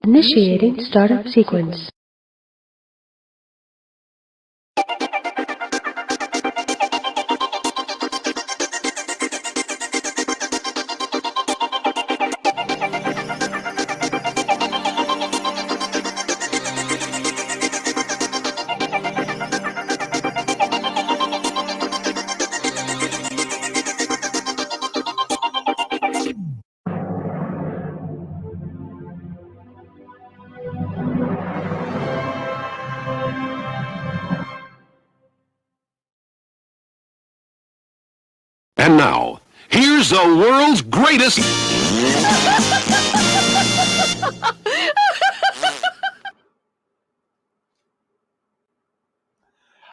Initiating startup sequence. And now, here's the world's greatest...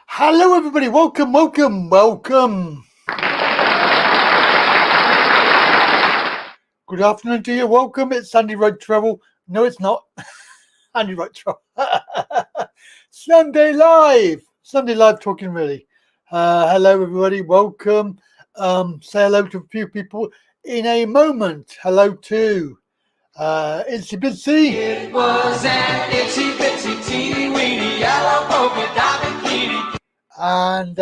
Hello everybody, welcome. Good afternoon to you, welcome. It's Andy Wright Travel. No, it's not. Andy Wright Travel. Sunday Live talking really. Hello everybody, welcome. Say hello to a few people in a moment. Hello to Itsy Bitsy. It was an itsy bitsy teeny weeny yellow polka dot bikini. And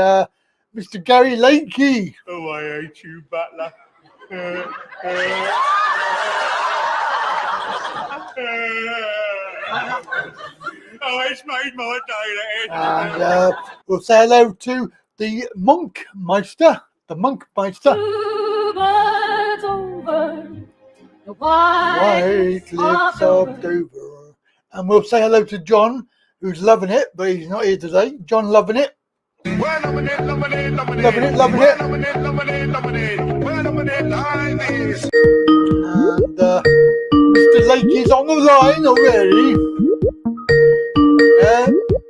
Mr. Gary Lakey. Oh, I hate you, Butler. Oh, it's made my day. And we'll say hello to the Monkmeister. The Monkmeister. White lips of Dover. And we'll say hello to John, who's loving it, but he's not here today. John loving it. Loving it. And Mr. Lakey's on the line already.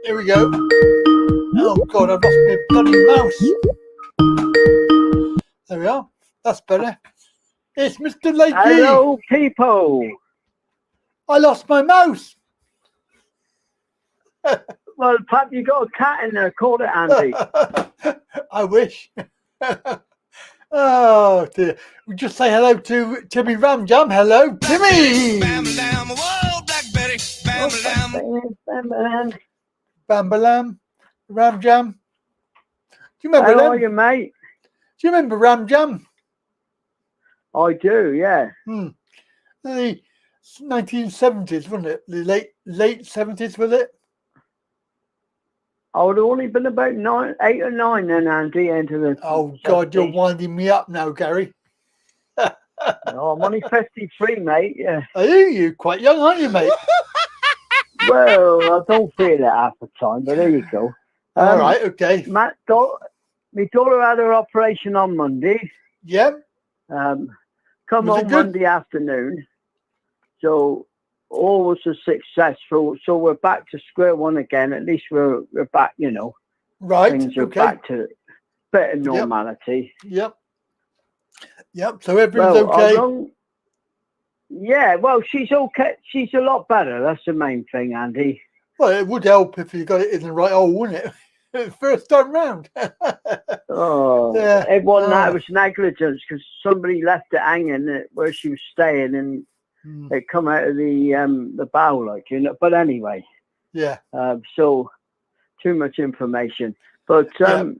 Here we go. Oh God, I've lost my bloody mouse. There we are. That's better. It's Mr. Lakey. Hello, people. I lost my mouse. Well, Pat, you got a cat in there. Call it Andy. I wish. Oh dear. We just say hello to Timmy Ramjam. Hello, Timmy. Bambalam. Ramjam. Do you remember How them? are you, mate? Do you remember Ramjam? I do, yeah. The 1970s, wasn't it? The late 70s, was it? I would have only been about 8 or 9 then, Andy, into the... Oh, God, you're winding me up now, Gary. No, I'm only 53, mate, yeah. Are you? You're quite young, aren't you, mate? Well, I don't feel it half the time, but there you go. All right, okay. My daughter had her operation on Monday. Yeah. Come Was it on good? Monday afternoon. So all was a successful. So we're back to square one again. At least we're back, you know. Right. Things are Okay. back to better normality. Yep. So everything's okay. Yeah, well, she's okay. She's a lot better. That's the main thing, Andy. Well, it would help if you got it in the right hole, wouldn't it? First time round. Oh, Yeah. it wasn't that. It was negligence because somebody left it hanging where she was staying, and it come out of the bowl, like, you know. But anyway, Yeah. so too much information. But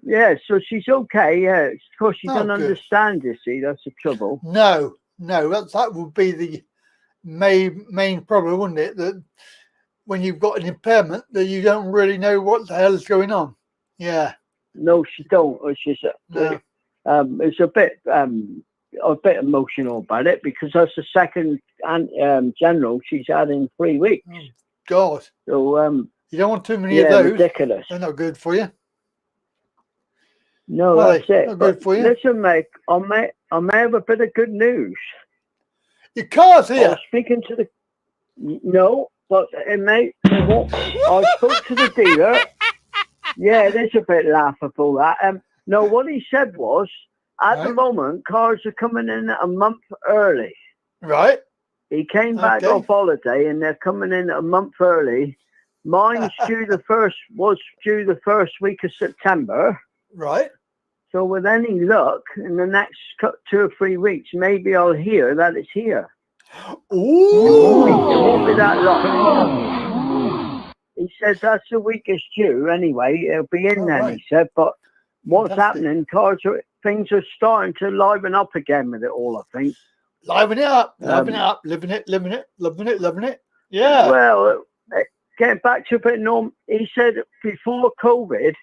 yeah, so she's okay. Yeah, of course she doesn't good. understand. You see, that's the trouble. No, that would be the main problem, wouldn't it? That when you've got an impairment, that you don't really know what the hell is going on. Yeah. No, she don't. She's No. it's a bit emotional about it because that's the second general she's had in 3 weeks. Oh, God. So you don't want too many of those. Ridiculous. They're not good for you. No, Well, that's it. not good for you. Listen, mate, I may have a bit of good news. Your car's I here. was speaking to the but mate, I spoke to the dealer. Yeah, it is a bit laughable that. No, what he said was at the moment cars are coming in a month early. Right. He came back off holiday and they're coming in a month early. Mine's due the first week of September. Right. So with any luck, in the next 2 or 3 weeks, maybe I'll hear that it's here. Ooh. It won't be that long. He said that's the week it's due anyway. It'll be in then, right. he said. But what's Fantastic. happening, things are starting to liven up again with it all, I think. Liven it up. Living it. Yeah. Well, getting back to a bit normal, he said before COVID,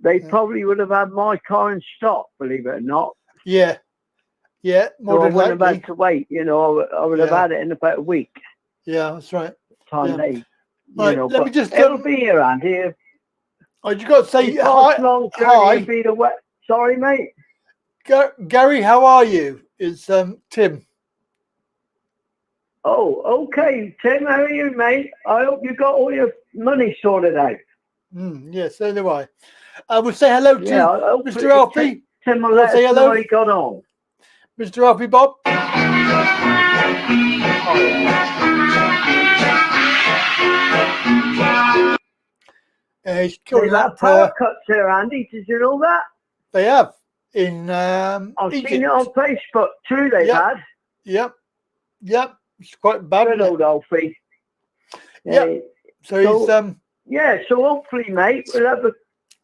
they probably would have had my car in stock, believe it or not. Yeah. Yeah. More So I than wouldn't have likely. had to wait, I would have had it in about a week. Yeah, that's right. Time late. Right, let me just it'll be here, Andy. I just got to say Long journey hi. would be the wet. Sorry, mate. Gary, how are you? It's Tim. Oh, okay. Tim, how are you, mate? I hope you got all your money sorted out. Yes, so do I. I will say hello to Mr. Alfie. Tim will let us know how he got on. Mr. Alfie Bob. He's They have power cuts here, Andy. Did you know that? They have in I've Egypt. seen it on Facebook too. They've had. Yep. It's quite bad. Good old Alfie. Yeah. So he's So hopefully, mate,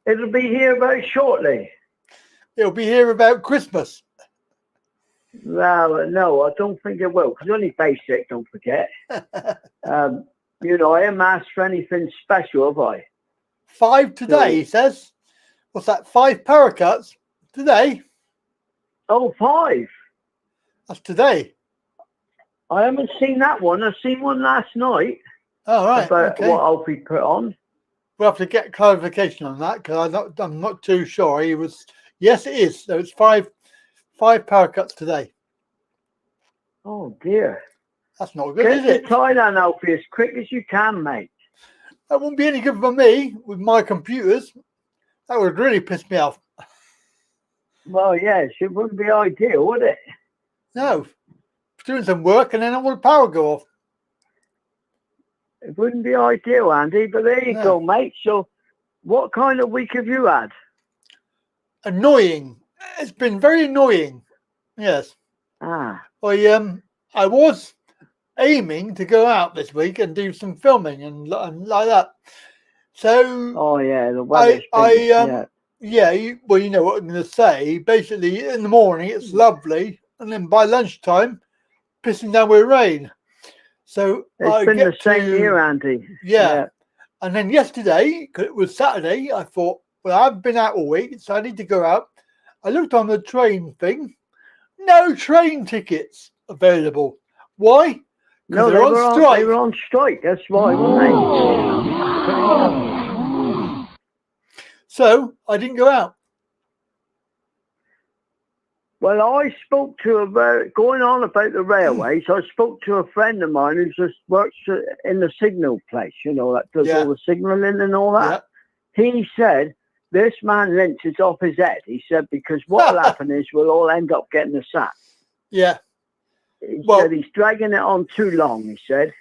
it'll be here very shortly. It'll be here about Christmas. Well, no, I don't think it will, because only basic, don't forget. I haven't asked for anything special, have I? 5 today, he says. What's that? 5 power cuts today? Oh, 5. That's today. I haven't seen that one. I seen one last night. Oh, right. About what Alfie put on. We'll have to get clarification on that because I'm not too sure. He was. Yes, it is. So it's 5 power cuts today. Oh dear. That's not good, is it? Try that, Alfie, as quick as you can, mate. That wouldn't be any good for me with my computers. That would really piss me off. Well, yes, it wouldn't be ideal, would it? No. Doing some work and then all the power go off. It wouldn't be ideal, Andy, but there you go, mate. So what kind of week have you had? Annoying. It's been very annoying. Yes. I was aiming to go out this week and do some filming and like that. So the weather's well, you know what I'm going to say. Basically, in the morning it's lovely, and then by lunchtime, pissing down with rain. So it's been the same here, Andy. Yeah. And then yesterday, 'cause it was Saturday, I thought, well, I've been out all week, so I need to go out. I looked on the train thing. No train tickets available. Why? No, they're on strike. They were on strike. That's why, weren't they? So I didn't go out. Well, I spoke to going on about the railways. I spoke to a friend of mine who just works in the signal place, that does all the signalling and all that. Yeah. He said, this man Lynch is off his head. He said, because what will happen is we'll all end up getting the sack. Yeah. He said he's dragging it on too long, he said.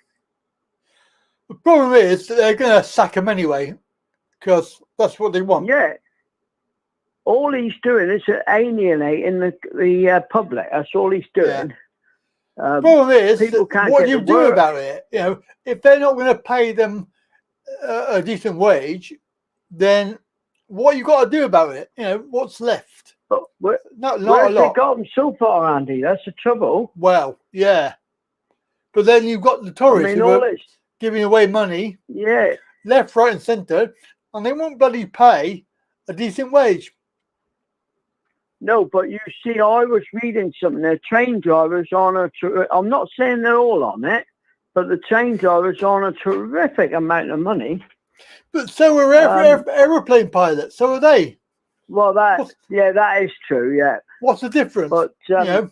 The problem is that they're going to sack him anyway, because that's what they want. Yeah. All he's doing is alienating the public. That's all he's doing. Yeah. The problem is, what do you do about it? If they're not going to pay them a decent wage, then what you got to do about it? You know, what's left? But Not a where's they lot. got them so far, Andy? That's the trouble. Well, yeah. But then you've got the tourists who all are giving away money, left, right, and centre, and they won't bloody pay a decent wage. No, but you see, I was reading something. The train drivers on I'm not saying they're all on it, but the train drivers on a terrific amount of money. But so are aeroplane pilots. So are they. Well, that is true. Yeah. What's the difference? But you know,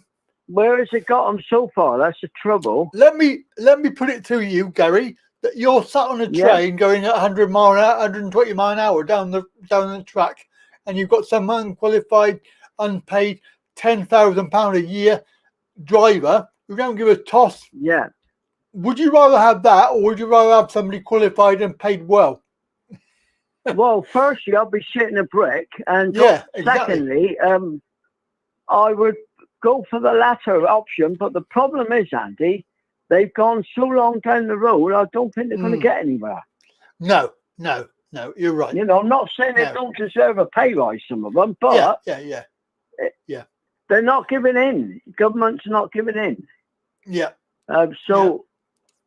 where has it got them so far? That's the trouble. Let me put it to you, Gary, that you're sat on a train going at 100 mile an hour, 120 mile an hour down the track, and you've got some unqualified, unpaid £10,000 a year driver who don't give a toss. Yeah. Would you rather have that, or would you rather have somebody qualified and paid well? Well, firstly, I'll be shitting a brick, and secondly, I would go for the latter option. But the problem is, Andy, they've gone so long down the road, I don't think they're going to get anywhere. No, you're right. You know, I'm not saying they don't deserve a pay rise, some of them, but yeah. They're not giving in. Government's not giving in. Yeah. And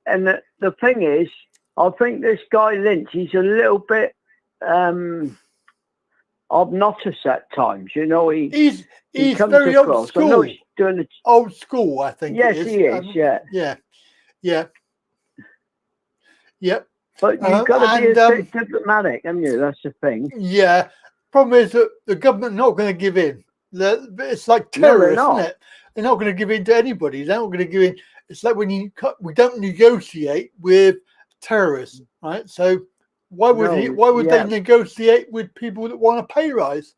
the thing is, I think this guy Lynch, he's a little bit obnoxious at times. You know, he comes very across. old school. I know he's doing old school, I think. Yes, he is. Yeah. But you've got to be a bit diplomatic, haven't you? That's the thing. Yeah. Problem is that the government not going to give in. It's like terrorists, isn't it? They're not going to give in to anybody. They're not going to give in. It's like when we don't negotiate with terrorists, right? So why would they negotiate with people that want a pay rise?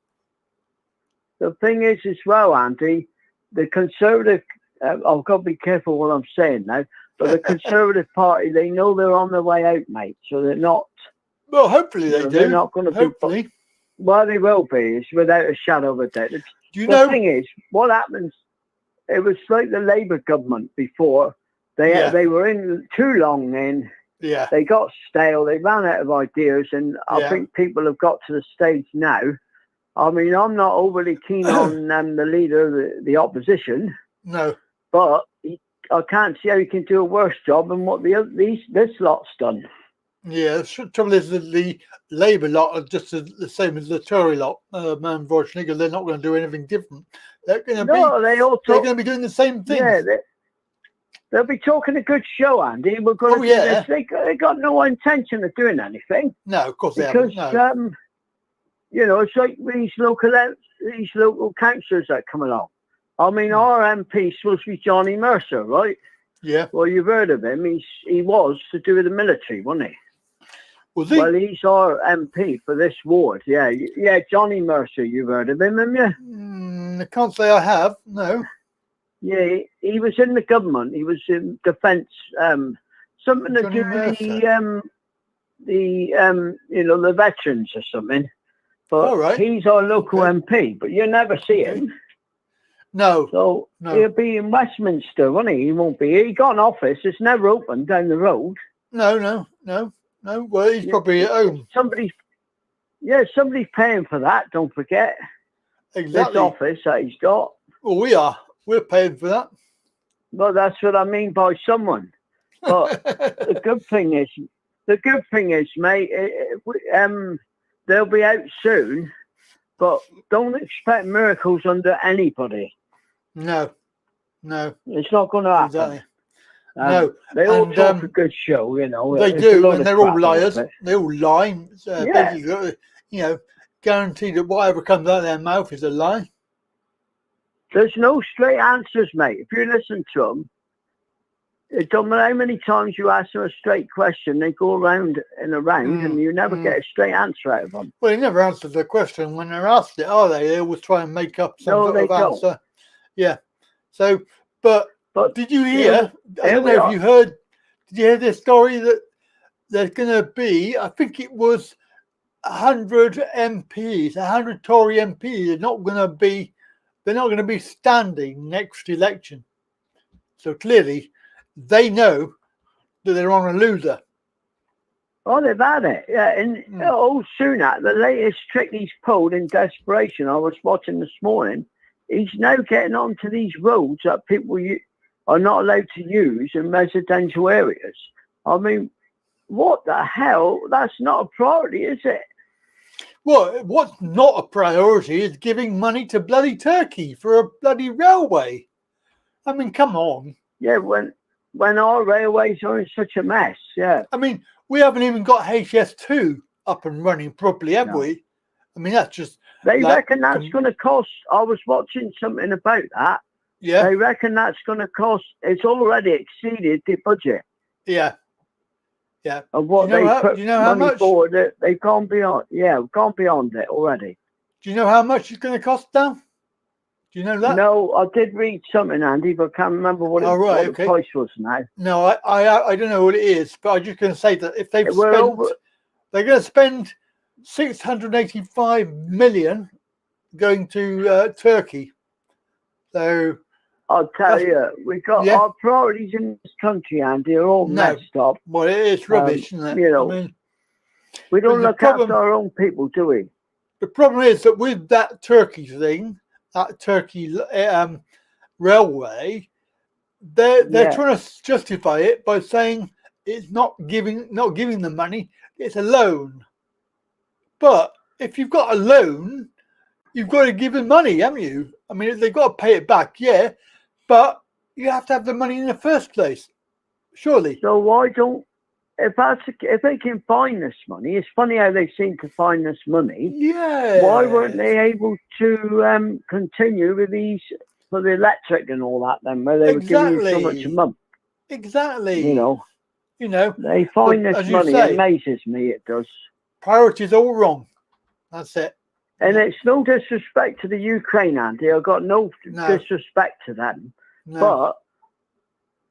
The thing is, as well, Andy, the Conservative. I've got to be careful what I'm saying now. But the Conservative Party, they know they're on their way out, mate. So they're not. Well, hopefully they do. They're not going to hopefully. Well, they will be. It's without a shadow of a doubt. The thing is, what happens? It was like the Labour government before. They were in too long in. Yeah. They got stale. They ran out of ideas, and I think people have got to the stage now. I mean, I'm not overly keen on the leader of the opposition. No. But I can't see how he can do a worse job than what this lot's done. Yeah, the trouble is that the Labour lot are just the same as the Tory lot, unfortunately, because they're not going to do anything different. They're going to be doing the same thing. Yeah, they'll be talking a good show, Andy. We're going to do this. They got no intention of doing anything. No, of course they haven't. No. You know, it's like these local councillors that come along. I mean, our MP's supposed to be Johnny Mercer, right? Yeah. Well, you've heard of him. He was to do with the military, wasn't he? Was he? Well, he's our MP for this ward. Yeah, Johnny Mercer. You've heard of him, haven't you? I can't say I have. No. Yeah, he was in the government. He was in defence. Something to do with the veterans or something. But he's our local MP. But you never see him. No. So he'll be in Westminster, won't he? He won't be. He got an office. It's never open down the road. No. Well, he's probably at home. Somebody's paying for that. Don't forget. Exactly. This office that he's got. Well, we are. We're paying for that. Well, that's what I mean by someone. But the good thing is, mate, they'll be out soon. But don't expect miracles under anybody. No. It's not going to happen. Exactly. No. They all talk a good show, you know. They do, and they're all liars. They all lie. Basically, you know, guaranteed that whatever comes out of their mouth is a lie. There's no straight answers, mate. If you listen to them, it don't matter how many times you ask them a straight question, they go around and around, and you never get a straight answer out of them. Well, they never answer the question when they're asked it, are they? They always try and make up some sort of answer. Yeah. So, but did you hear? I don't know if you heard. Did you hear this story that there's going to be? I think it was 100 MPs, 100 Tory MPs. They're not going to be standing next election. So clearly, they know that they're on a loser. Oh, they've had it. Yeah, and oh, Sunak, the latest trick he's pulled in desperation, I was watching this morning, he's now getting onto these roads that people are not allowed to use in residential areas. I mean, what the hell? That's not a priority, is it? Well, what's not a priority is giving money to bloody Turkey for a bloody railway. I mean, come on. Yeah, when our railways are in such a mess, yeah. I mean, we haven't even got HS2 up and running properly, have we? I mean, that's just... They reckon that's going to cost... I was watching something about that. Yeah. They reckon that's going to cost... It's already exceeded the budget. Yeah. Yeah. Of what do you know they put how money much? forward. They've gone beyond... Yeah, gone beyond it already. Do you know how much it's going to cost now? Do you know that? No, I did read something, Andy, but I can't remember what, the price was now. No, I don't know what it is, but I'm just going to say that if they've spent... They're going to spend 685 million going to Turkey. So... I'll tell you, we got our priorities in this country, Andy, are all messed up. Well, it is rubbish, isn't it? You know, I mean, we don't look after our own people, do we? The problem is that with that Turkey thing, that Turkey railway, they're trying to justify it by saying it's not giving them money, it's a loan. But if you've got a loan, you've got to give them money, haven't you? I mean, they've got to pay it back, yeah. But you have to have the money in the first place, surely. So why don't, if they can find this money, it's funny how they seem to find this money. Yeah. Why weren't they able to continue with these for the electric and all that then, where they were giving you so much a month? Exactly. You know, they find this money. It amazes me. It does. Priorities all wrong. That's it. And it's no disrespect to the Ukraine, Andy. I've got no disrespect to them. No. But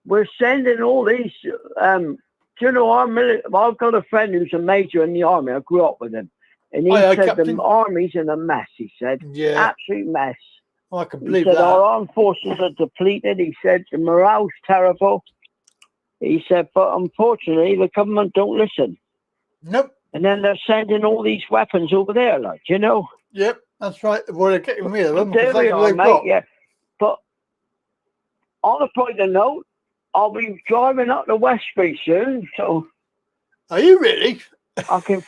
we're sending all these... do you know, I've got a friend who's a major in the army. I grew up with him. And he said the army's in a mess, he said. Yeah. Absolute mess. I can believe that. He said our armed forces are depleted. He said the morale's terrible. He said, but unfortunately, the government don't listen. Nope. And then they're sending all these weapons over there, like, you know. Yep, that's right. Well, they're getting rid of them. There we are, mate, yeah. But on a brighter note, I'll be driving up to Westbury soon, so... Are you really? I can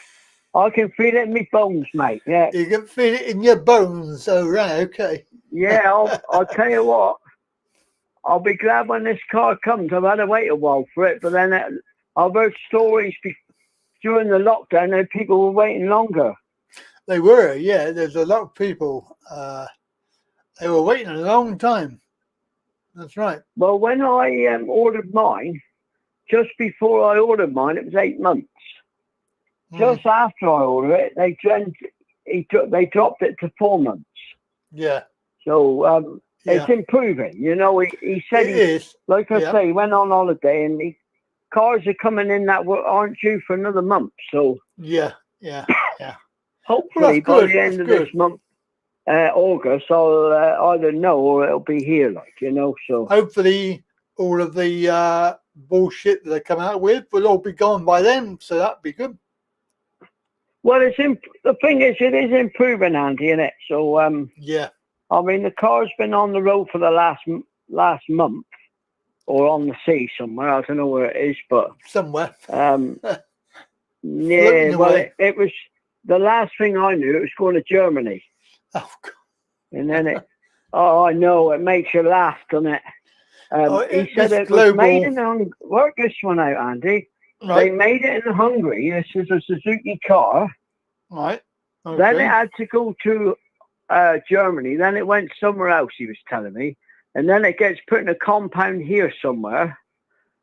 feel it in my bones, mate, yeah. You can feel it in your bones, oh, right, okay. Yeah, I'll tell you what. I'll be glad when this car comes. I've had to wait a while for it, but then I've heard stories during the lockdown that people were waiting longer. They were, yeah. There's a lot of people. They were waiting a long time. That's right. Well, when I ordered mine, just before I ordered mine, it was 8 months. Just after I ordered it, they dropped it to 4 months. Yeah. So it's improving. You know, he said it is. Like I say, he went on holiday and cars are coming in that aren't due for another month. So yeah. Hopefully by the end of this month, August, I'll either know or it'll be here, like, you know. So hopefully all of the bullshit that they come out with will all be gone by then. So that'd be good. Well, the thing is, it is improving, Andy, isn't it? So yeah. I mean, the car's been on the road for the last month, or on the sea somewhere. I don't know where it is, but somewhere. Yeah. Well, it was. The last thing I knew, it was going to Germany. Oh, God. And then I know, it makes you laugh, doesn't it? He said it was made in Hungary. Work this one out, Andy. Right. They made it in Hungary. This is a Suzuki car. Right. Okay. Then it had to go to Germany. Then it went somewhere else, he was telling me. And then it gets put in a compound here somewhere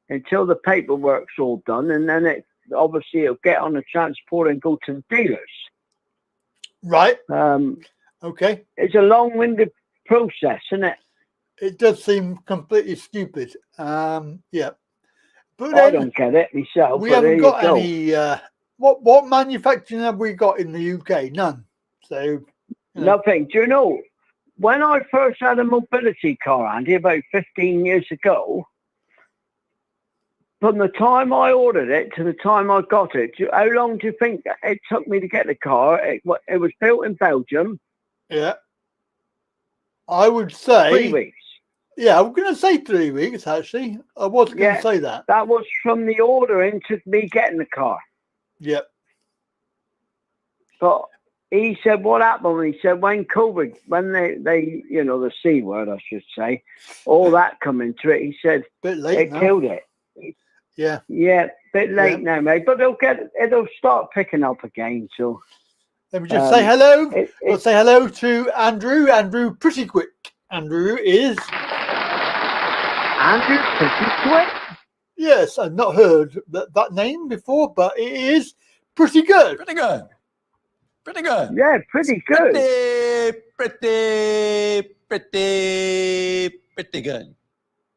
until the paperwork's all done. And then obviously it'll get on the transport and go to the dealers. Right. Okay. It's a long-winded process, isn't it? It does seem completely stupid. Yeah. But I don't get it myself. We haven't got any. What manufacturing have we got in the UK? None. So nothing. Do you know, when I first had a mobility car, Andy, about 15 years ago, from the time I ordered it to the time I got it, how long do you think it took me to get the car? It was built in Belgium. Yeah. I would say 3 weeks. Yeah, I'm going to say 3 weeks, actually. I was going to say that. That was from the ordering to me getting the car. Yep. But he said, what happened? He said, when COVID, when they you know, the C word, I should say, all that come into it, he said, bit late it now. killed it. Yeah. Yeah, bit late now, mate. But it'll start picking up again. So let me just say hello. We'll say hello to Andrew. Andrew Pretty Quick. Andrew is... Andrew Pretty Quick? Yes, I've not heard that name before, but it is pretty good. Pretty good. Pretty good. Yeah, pretty good. Pretty good.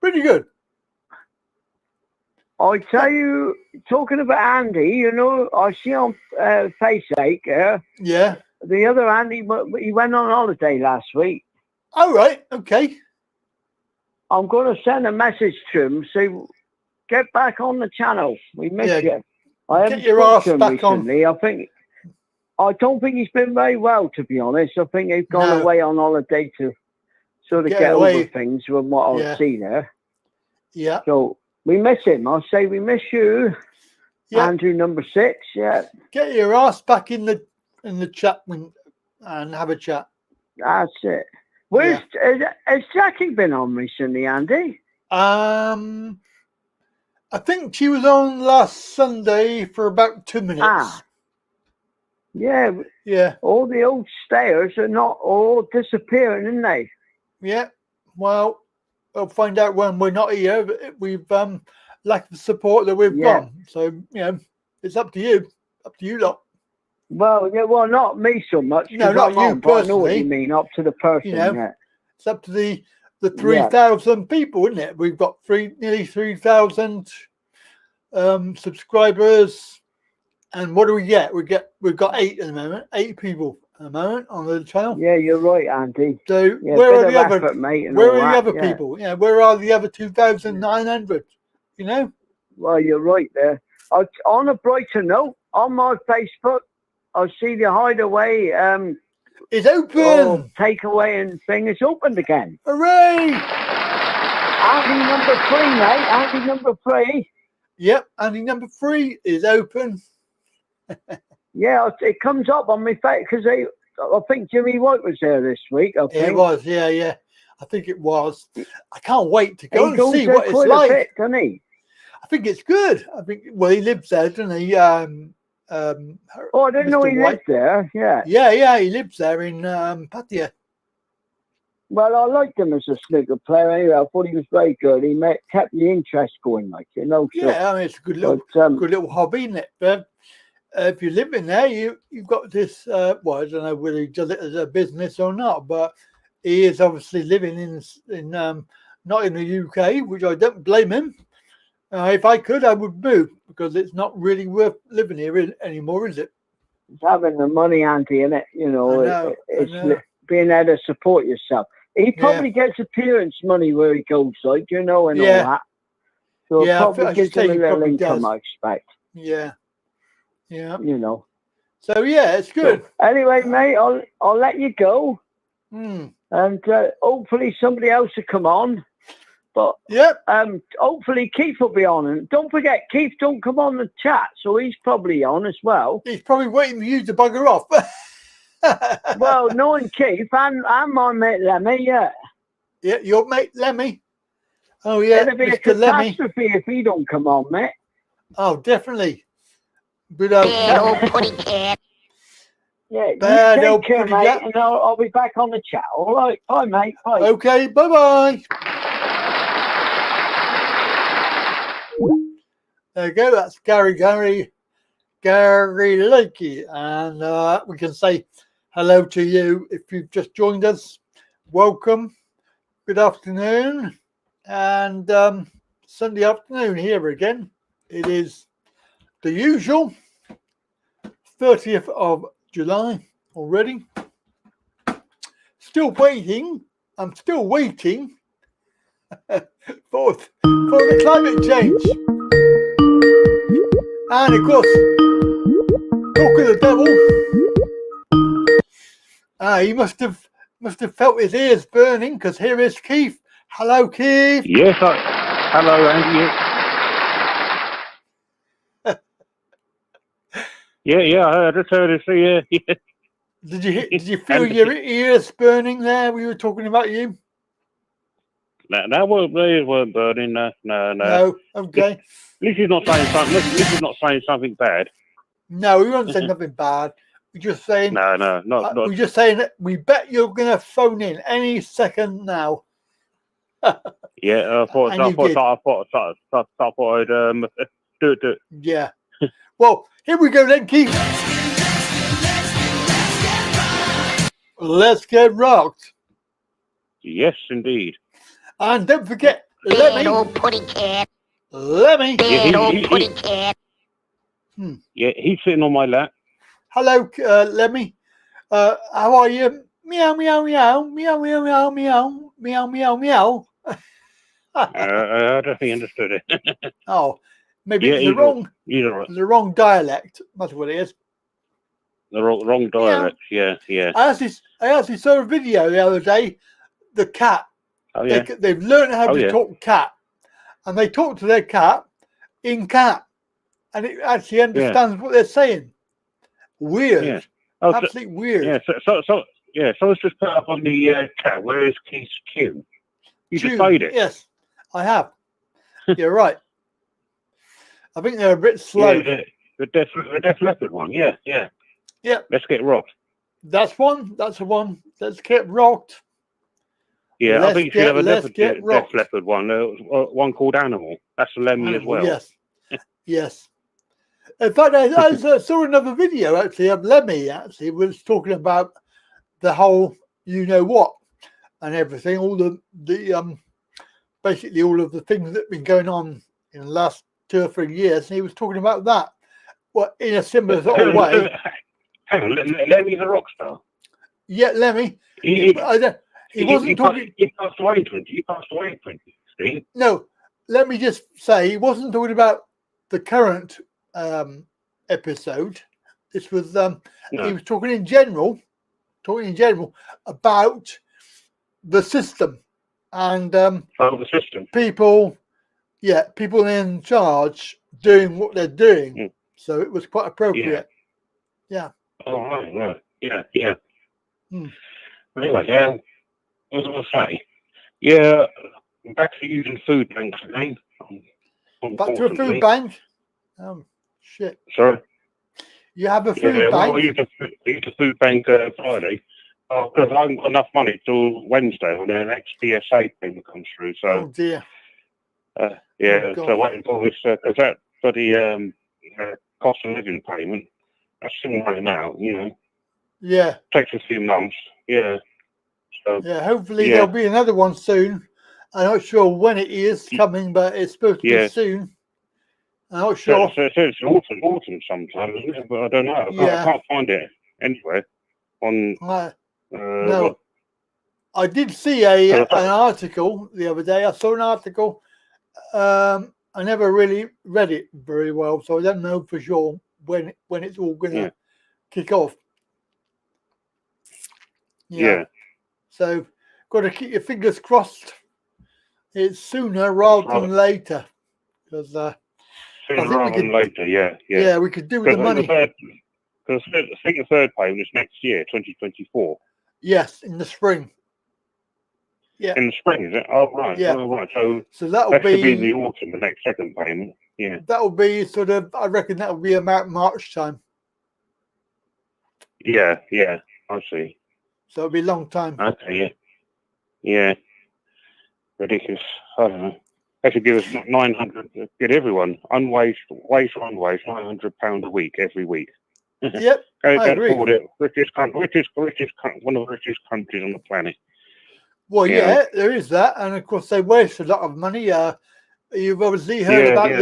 Pretty good. I tell you, talking about Andy, you know, I see on FaceAche, yeah. The other Andy, he went on holiday last week. All right, okay. I'm going to send a message to him, say, get back on the channel. We miss you. I haven't get your ass spoken to him back recently. I don't think he's been very well, to be honest. I think he's gone away on holiday to sort of get over things from what I see there. Yeah. So we miss him. I'll say we miss you, Andrew number 6. Yeah. Get your ass back in the chat and have a chat. That's it. Has Jackie been on recently, Andy? I think she was on last Sunday for about 2 minutes. Yeah. All the old stayers are not all disappearing, aren't they? Yeah. Well, we'll find out when we're not here. We've lacked the support that we've got. So, you know, it's up to you. Up to you lot. Well, not me so much. No, not you personally. I know what you mean, up to the person. You know, it's up to the 3,000 people, isn't it? We've got nearly 3,000 subscribers. And what do we get? We've got 8 at the moment. 8 people at the moment on the channel. Yeah, you're right, Andy. So where are the other people? Yeah, where are the other 2,900? You know? Well, you're right there. On a brighter note, on my Facebook, I see the hideaway. It's open. Takeaway and thing is opened again. Hooray! Andy number 3, mate. Andy number 3. Yep, Andy number 3 is open. Yeah, it comes up on my face because I think Jimmy White was there this week. It was, yeah. I think it was. I can't wait to go and see what it's like. Doesn't he? I think it's good. He lives there, doesn't he? I didn't know he lived there. Yeah, he lives there in Pattaya. Well, I liked him as a snooker player anyway. I thought he was very good. He kept the interest going, like, you know. So, yeah, I mean, it's a good little hobby, isn't it? But if you live in there, you've got this. Well, I don't know whether he does it as a business or not, but he is obviously living in not in the UK, which I don't blame him. If I could, I would move because it's not really worth living here anymore, is it? It's having the money, Andy, in it. You know, it's being able to support yourself. He probably gets appearance money where he goes, like, you know, and all that. So it probably gives him a little income, I expect. Yeah. You know. So it's good. So, anyway, mate, I'll let you go. And hopefully somebody else will come on. But hopefully Keith will be on. And don't forget, Keith don't come on the chat, so he's probably on as well. He's probably waiting for you to bugger off. Well, knowing Keith and my mate Lemmy, Yeah, your mate Lemmy. Oh, yeah. It'll be a catastrophe if he don't come on, mate. Oh, definitely. But, bad old putty cat. Yeah, bad you old take care, putty mate, cat. and I'll be back on the chat. All right. Bye, mate. Bye. Okay, bye-bye. There you go. That's Gary Lakey. And we can say hello to you if you've just joined us. Welcome. Good afternoon. And Sunday afternoon here again. It is the usual 30th of July already. Still waiting. I'm still waiting for the climate change. And of course, talk of the devil. He must have felt his ears burning, because here is Keith. Hello, Keith. Yes, hello, Andy. Yeah, I just heard it. Yeah. Did you feel your ears burning there? We were talking about you. That weren't burning. No. Okay. At least he's not saying something. At least he's not saying something bad. No, we weren't saying nothing bad. We're just saying. No, not. We're just saying that we bet you're going to phone in any second now. Yeah, I thought I'd do it. Yeah. Well, here we go then, Keith. Let's get rocked. Yes, indeed. And don't forget, Bad old putty cat. Lemmy. Bad old putty cat. Yeah, he's sitting on my lap. Hello, Lemmy. How are you? Meow, meow, meow, meow, meow, meow, meow, meow, meow, meow. I don't think he understood it. Oh, maybe it's the wrong dialect. That's what it is. The wrong dialect. Yeah. I actually saw a video the other day. The cat. Oh yeah. They've learned how to talk cat, and they talk to their cat in cat, and it actually understands what they're saying. Weird. Yeah. Absolutely weird. Yeah. So it's just put up on the cat. Where is Keith's Q? You just played it. Yes, I have. You're right. I think they're a bit slow. Yeah. The Def Leppard one. Yeah. Let's get rocked. That's one. That's the one. Let's get rocked. Yeah, I think you should have a Def Leppard one. One called Animal. That's a Lemmy as well. Yes. Yes. In fact, I saw another video actually of Lemmy. Actually, was talking about the whole, you know what, and everything. All the basically all of the things that have been going on in the last 2 or 3 years, and he was talking about that. Well, in a similar sort of way. Hang on, Lemmy's a rock star. Yeah, Lemmy. He wasn't talking. He passed away in 2016. No, let me just say, he wasn't talking about the current episode. This was he was talking in general about the system and the system. People in charge doing what they're doing. So it was quite appropriate. Yeah. Oh, right. Yeah. Anyway, what was I say? Yeah, I'm back to using food banks again. Back to a food bank? Shit. Sorry? You have a food bank? Well, I used a food bank Friday. Because I haven't got enough money till Wednesday when the next DSA payment comes through. So, oh, dear. So waiting for this, because that bloody cost of living payment, that's still running out, you know. Yeah. Takes a few months, yeah. So, yeah, hopefully there'll be another one soon. I'm not sure when it is coming, but it's supposed to be soon. I'm not sure. It's autumn sometime, isn't it? But I don't know. I can't find it anywhere. No. I did see an article the other day. I saw an article. I never really read it very well, so I don't know for sure when it's all going to kick off. Yeah. So, got to keep your fingers crossed. It's sooner rather than later, because sooner rather than later. Yeah. Yeah, we could do with the money. Because I think the third payment is next year, 2024. Yes, in the spring. Yeah. In the spring, is it? Oh, right. Yeah. Oh, right. So that'll be in the autumn, the next second payment. Yeah. That'll be sort of, I reckon that'll be about March time. Yeah. I see. So it'll be a long time. Okay, yeah. Ridiculous. I don't know. They should give us 900, get everyone, unwaged, waged or unwaged, £900 a week, every week. Yep, I agree. One of the richest countries on the planet. Well, yeah, there is that. And of course, they waste a lot of money. You've obviously heard about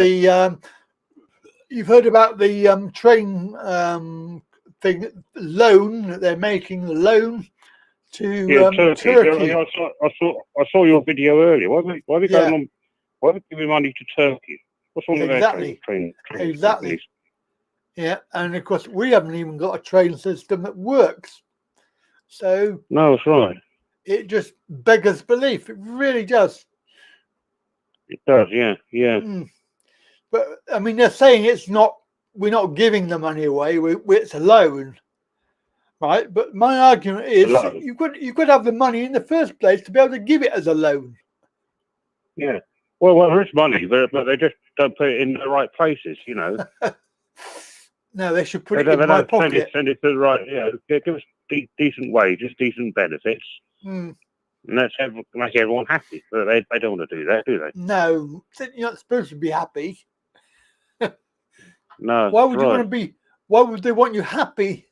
the train thing, loan that they're making, the loan to Turkey. I saw your video earlier. Why are they going on? Why are they giving money to Turkey? What's wrong with that train? Exactly. Yeah, and of course we haven't even got a train system that works. So No, that's right. it just beggars belief. It really does. It does, yeah, yeah. But I mean, they're saying we're not giving the money away. It's a loan, right? But my argument is you could have the money in the first place to be able to give it as a loan. Yeah. Well, there is money, but they just don't put it in the right places, you know. No, they should put it in my pocket. Send it to the right, give us decent wages, decent benefits. And let's make everyone happy. But they don't want to do that, do they? No, you're not supposed to be happy. No. Why would you want to be? Why would they want you happy?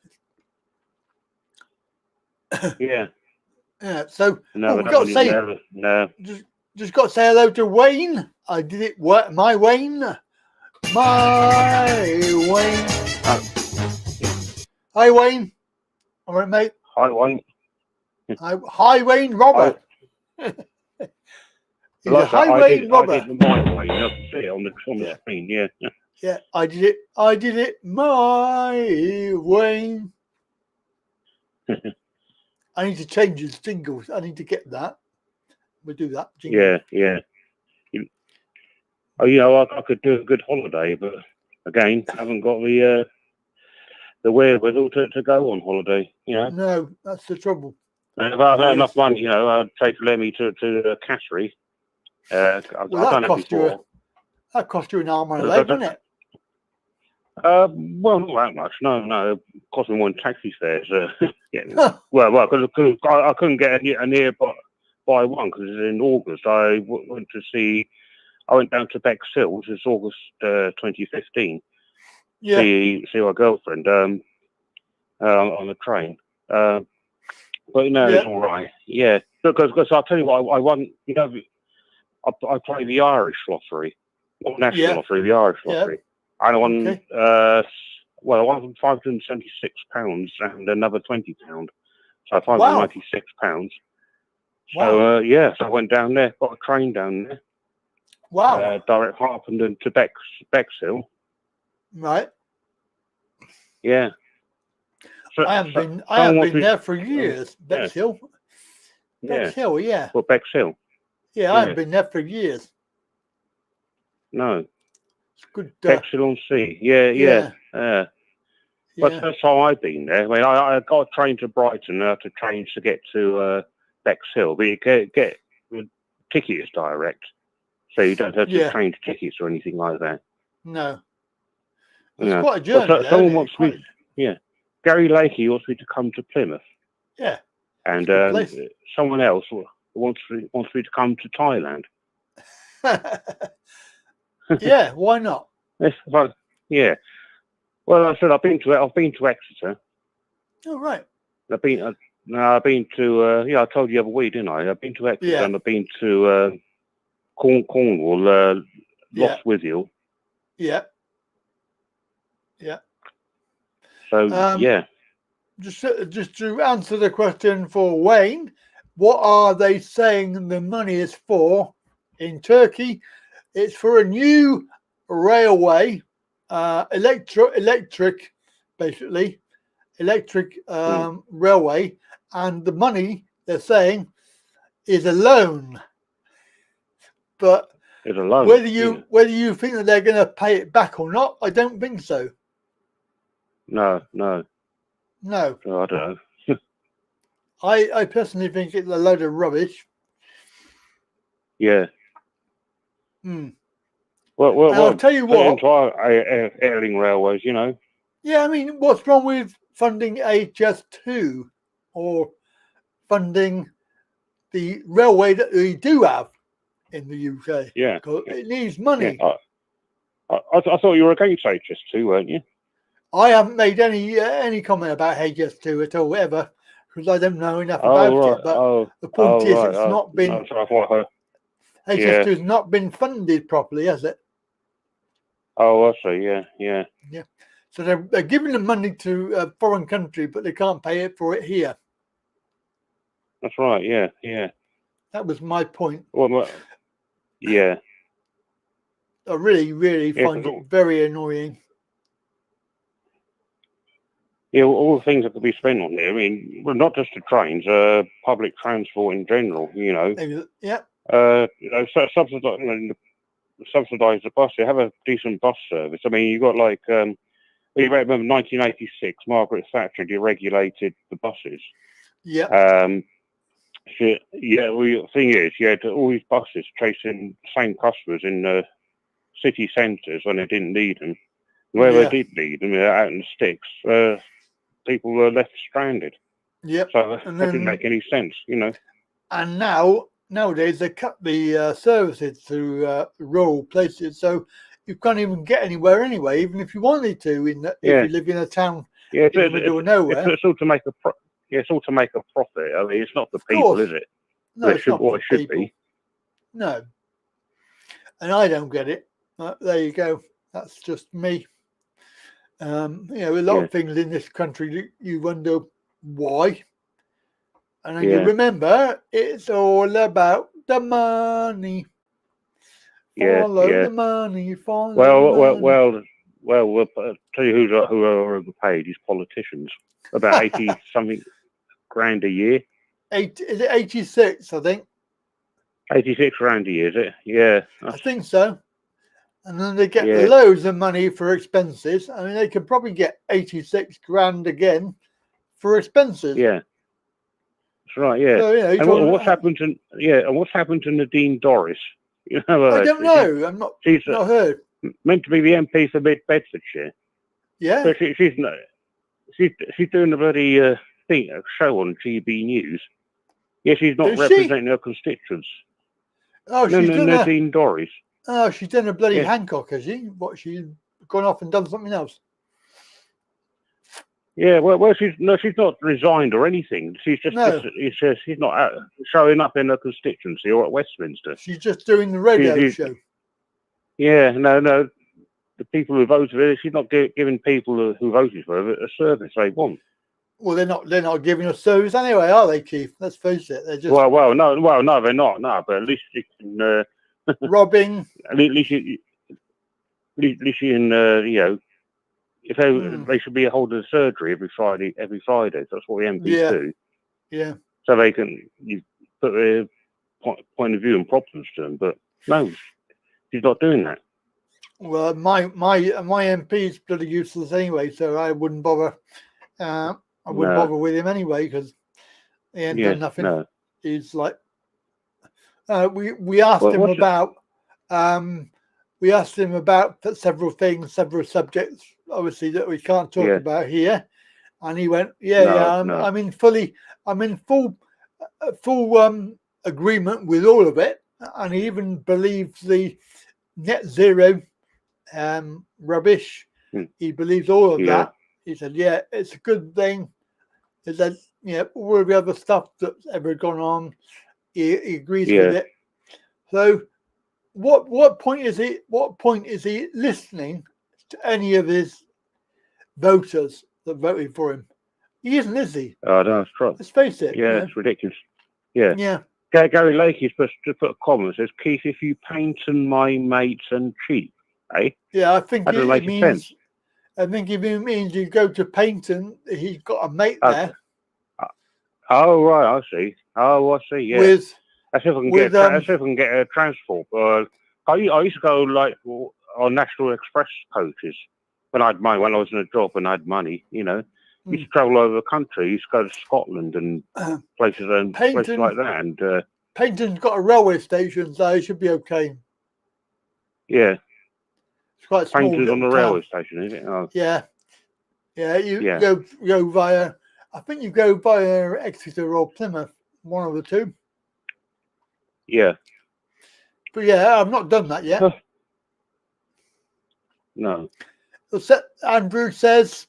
Yeah. Yeah. So no, we've got to say no. Just got to say hello to Wayne. I did it. What? My Wayne. Hi, Wayne. All right, mate. Hi, Wayne. Hi, Wayne Robert. He's a highway robber. I did the my way. You can see it on the screen. Yeah. Yeah, I did it my way. I need to change his jingles. I need to get that. We'll do that. Jingle. Yeah. I could do a good holiday, but again, haven't got the wherewithal to go on holiday. You know. No, that's the trouble. And if I had enough money, I'd take Lemmy to Cattery. I've done it before. That cost you an arm and a leg, didn't it? Well, not that much. No, it cost me more in taxi fares. Well, because I couldn't get a nearby one because it's in August. I went down to Bexhill, which is August 2015. Yeah. See my girlfriend on the train. But it's all right. Yeah, because I'll tell you what, I won. I play the Irish lottery, not national lottery, the Irish lottery. And I won, I won £576 and another £20. So £596. So, so I went down there, got a train down there. Wow. Direct Harpenden to Bexhill. Right. Yeah. So, I haven't been there for years. Bexhill. Bexhill, yeah. Well, Bexhill. Yeah, I haven't been there for years. No. Good. Bexhill on Sea. Yeah. But that's how I've been there. I mean, I got a train to Brighton. I had to change to get to Bexhill, but you get the ticket is direct, so you don't have to change tickets or anything like that. No. It's quite a journey. But someone wants me. Yeah. Gary Lakey wants me to come to Plymouth. Yeah. And someone else wants me to come to Thailand. Yeah, why not? Yeah. Well, I said I've been to Exeter. Oh right. I've been to I told you the other week, didn't I? I've been to Exeter and I've been to Cornwall, Lostwithiel. Yeah. Yeah. So just to answer the question for Wayne, what are they saying the money is for in Turkey? It's for a new railway, electric railway, and the money they're saying is a loan. But it's a loan. Whether you think that they're going to pay it back or not, I don't think so. No. No. I don't know. I personally think it's a load of rubbish. Yeah. Well, I'll tell you what. Entire airing railways, Yeah, I mean, what's wrong with funding HS2 or funding the railway that we do have in the UK? Yeah. Because it needs money. Yeah. I thought you were against HS2, weren't you? I haven't made any comment about HS2 at all ever because I don't know enough about it. But the point is, it's not been. HS2 has not been funded properly, has it? Oh, I see. Yeah. So they're giving the money to a foreign country, but they can't pay for it here. That's right. Yeah. That was my point. Well, yeah. I really find it very annoying. Yeah, all the things that could be spent on there. I mean, well, not just the trains, public transport in general. You know, Yeah. Subsidise the bus. You have a decent bus service. I mean, you got like, you remember 1986, Margaret Thatcher deregulated the buses. Yeah. Well, the thing is, you had all these buses chasing the same customers in city centres when they didn't need them. Where they did need them, out in the sticks, people were left stranded. Yep. So that didn't make any sense, you know. And nowadays they cut the services to rural places, so you can't even get anywhere anyway, even if you wanted to. If you live in a town in the middle of nowhere, it's all to make a it's all to make a profit. I mean, it's not the people, is it? No, it's not what it should be. No, and I don't get it. There you go. That's just me. A lot of things in this country you wonder why, and then you remember it's all about the money. Follow the money. Follow the money. Well, we'll tell you who are overpaid. These politicians, about 80 something grand a year. Is it 86? I think 86 grand a year. Is it? Yeah, I think so. And then they get loads of money for expenses. I mean, they could probably get 86 grand again for expenses. Yeah, that's right. Yeah. So, and what's happened to Nadine Dorries? You know, I don't know. I'm not. She's not heard. Meant to be the MP for Mid Bedfordshire. Yeah. So she's doing a bloody show on GB News. Yeah, she's not representing her constituents. Oh, Nadine Dorries. Oh, she's done a bloody Hancock, has she? What, she's gone off and done something else? Yeah, well, she's not resigned or anything. She's just she's not out, showing up in her constituency or at Westminster. She's just doing the radio show. Yeah, no. The people who voted for her, she's not giving people who voted for her a service they want. Well, they're not giving us service anyway, are they, Keith? Let's face it. They're just no, they're not. No, but at least you can. Robbing. At least you can, if they should be holding a surgery every Friday. That's what the MPs do. Yeah. So they can put their point of view and problems to them. But no, she's not doing that. Well, my MP is bloody useless anyway, so I wouldn't bother. I wouldn't bother with him anyway because he ain't done nothing. No. He's like. We asked him about several things, several subjects, obviously that we can't talk about here, and he went, I'm in full agreement with all of it, and he even believes the net zero rubbish. He believes all of that. He said, it's a good thing. He said, all of the other stuff that's ever gone on. He agrees with it. So, what point is he? What point is he listening to any of his voters that voted for him? He isn't, is he? Oh, no, it's true. Let's face it. Yeah, it's ridiculous. Yeah. Yeah. Gary Lakey's supposed to put a comment that says, "Keith, if you painting my mates and cheap, eh?" Yeah, I think it means. Sense. I think it means you go to Paynton. He's got a mate there. Oh right, I see. Oh, I see. Yeah. With That's if I can get a transport. I used to go like on National Express coaches when I had money. When I was in a job and I had money, you know, used to travel over the country. Used to go to Scotland and places like that. And Paynton's got a railway station, so it should be okay. Yeah, it's quite small. Paynton's on the railway station, is it? Oh. Yeah. You go via. I think you go via Exeter or Plymouth, one of the two. Yeah. But I've not done that yet. No. Andrew says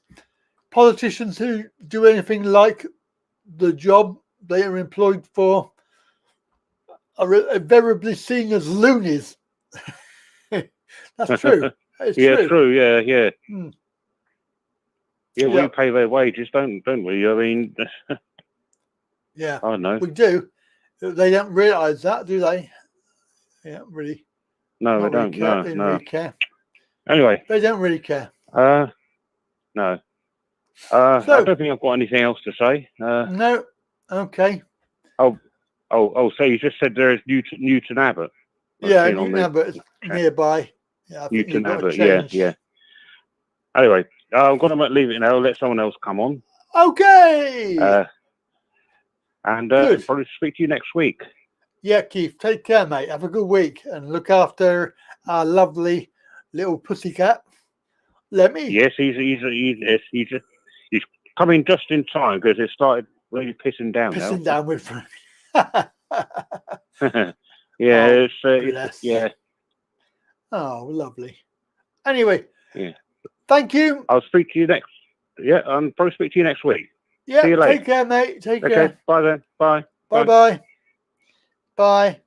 politicians who do anything like the job they are employed for are invariably seen as loonies. That's true. It's true. Yeah. Yeah, we pay their wages, don't we? I mean, yeah, I don't know. We do. They don't realise that, do they? They don't really. No, they don't. They don't really care. Anyway, they don't really care. No. I don't think I've got anything else to say. No. Okay. So you just said there is Newton Abbott. Yeah, Newton Abbott is nearby. Yeah, I think Newton you've got to Abbott. change. Yeah. Anyway, I'm going to leave it now. Let someone else come on. Okay. And Good. probably speak to you next week. Yeah, Keith. Take care, mate. Have a good week and look after our lovely little pussycat. Lemmy. Yes, he's coming just in time because it started really pissing down. Pissing down with him. Yeah, yeah. Oh, lovely. Anyway, yeah. Thank you. I'll speak to you next. Yeah, I'll probably speak to you next week. Yeah, see you later. Take care, mate. Take care. Okay, bye then. Bye. Bye. Bye.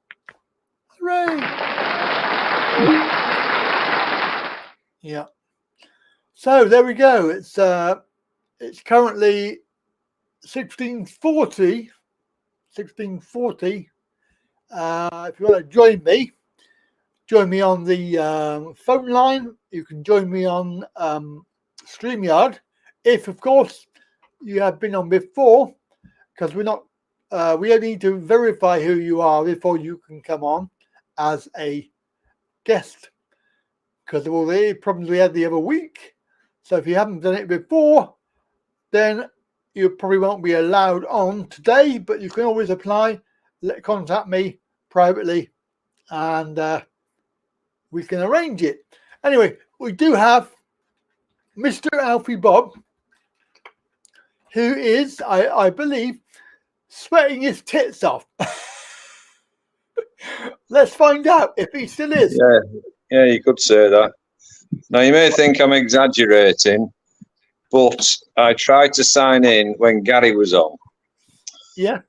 Hooray. Yeah. So there we go. It's currently 1640. If you want to join me on the phone line. You can join me on Streamyard. If, of course, you have been on before, because we only need to verify who you are before you can come on as a guest, because of all the problems we had the other week. So if you haven't done it before, then you probably won't be allowed on today, but you can always apply. Contact me privately and we can arrange it. Anyway, we do have Mr. Alfie Bob, who is, I believe, sweating his tits off. Let's find out if he still is. Yeah, you could say that. Now, you may think I'm exaggerating, but I tried to sign in when Gary was on. Yeah.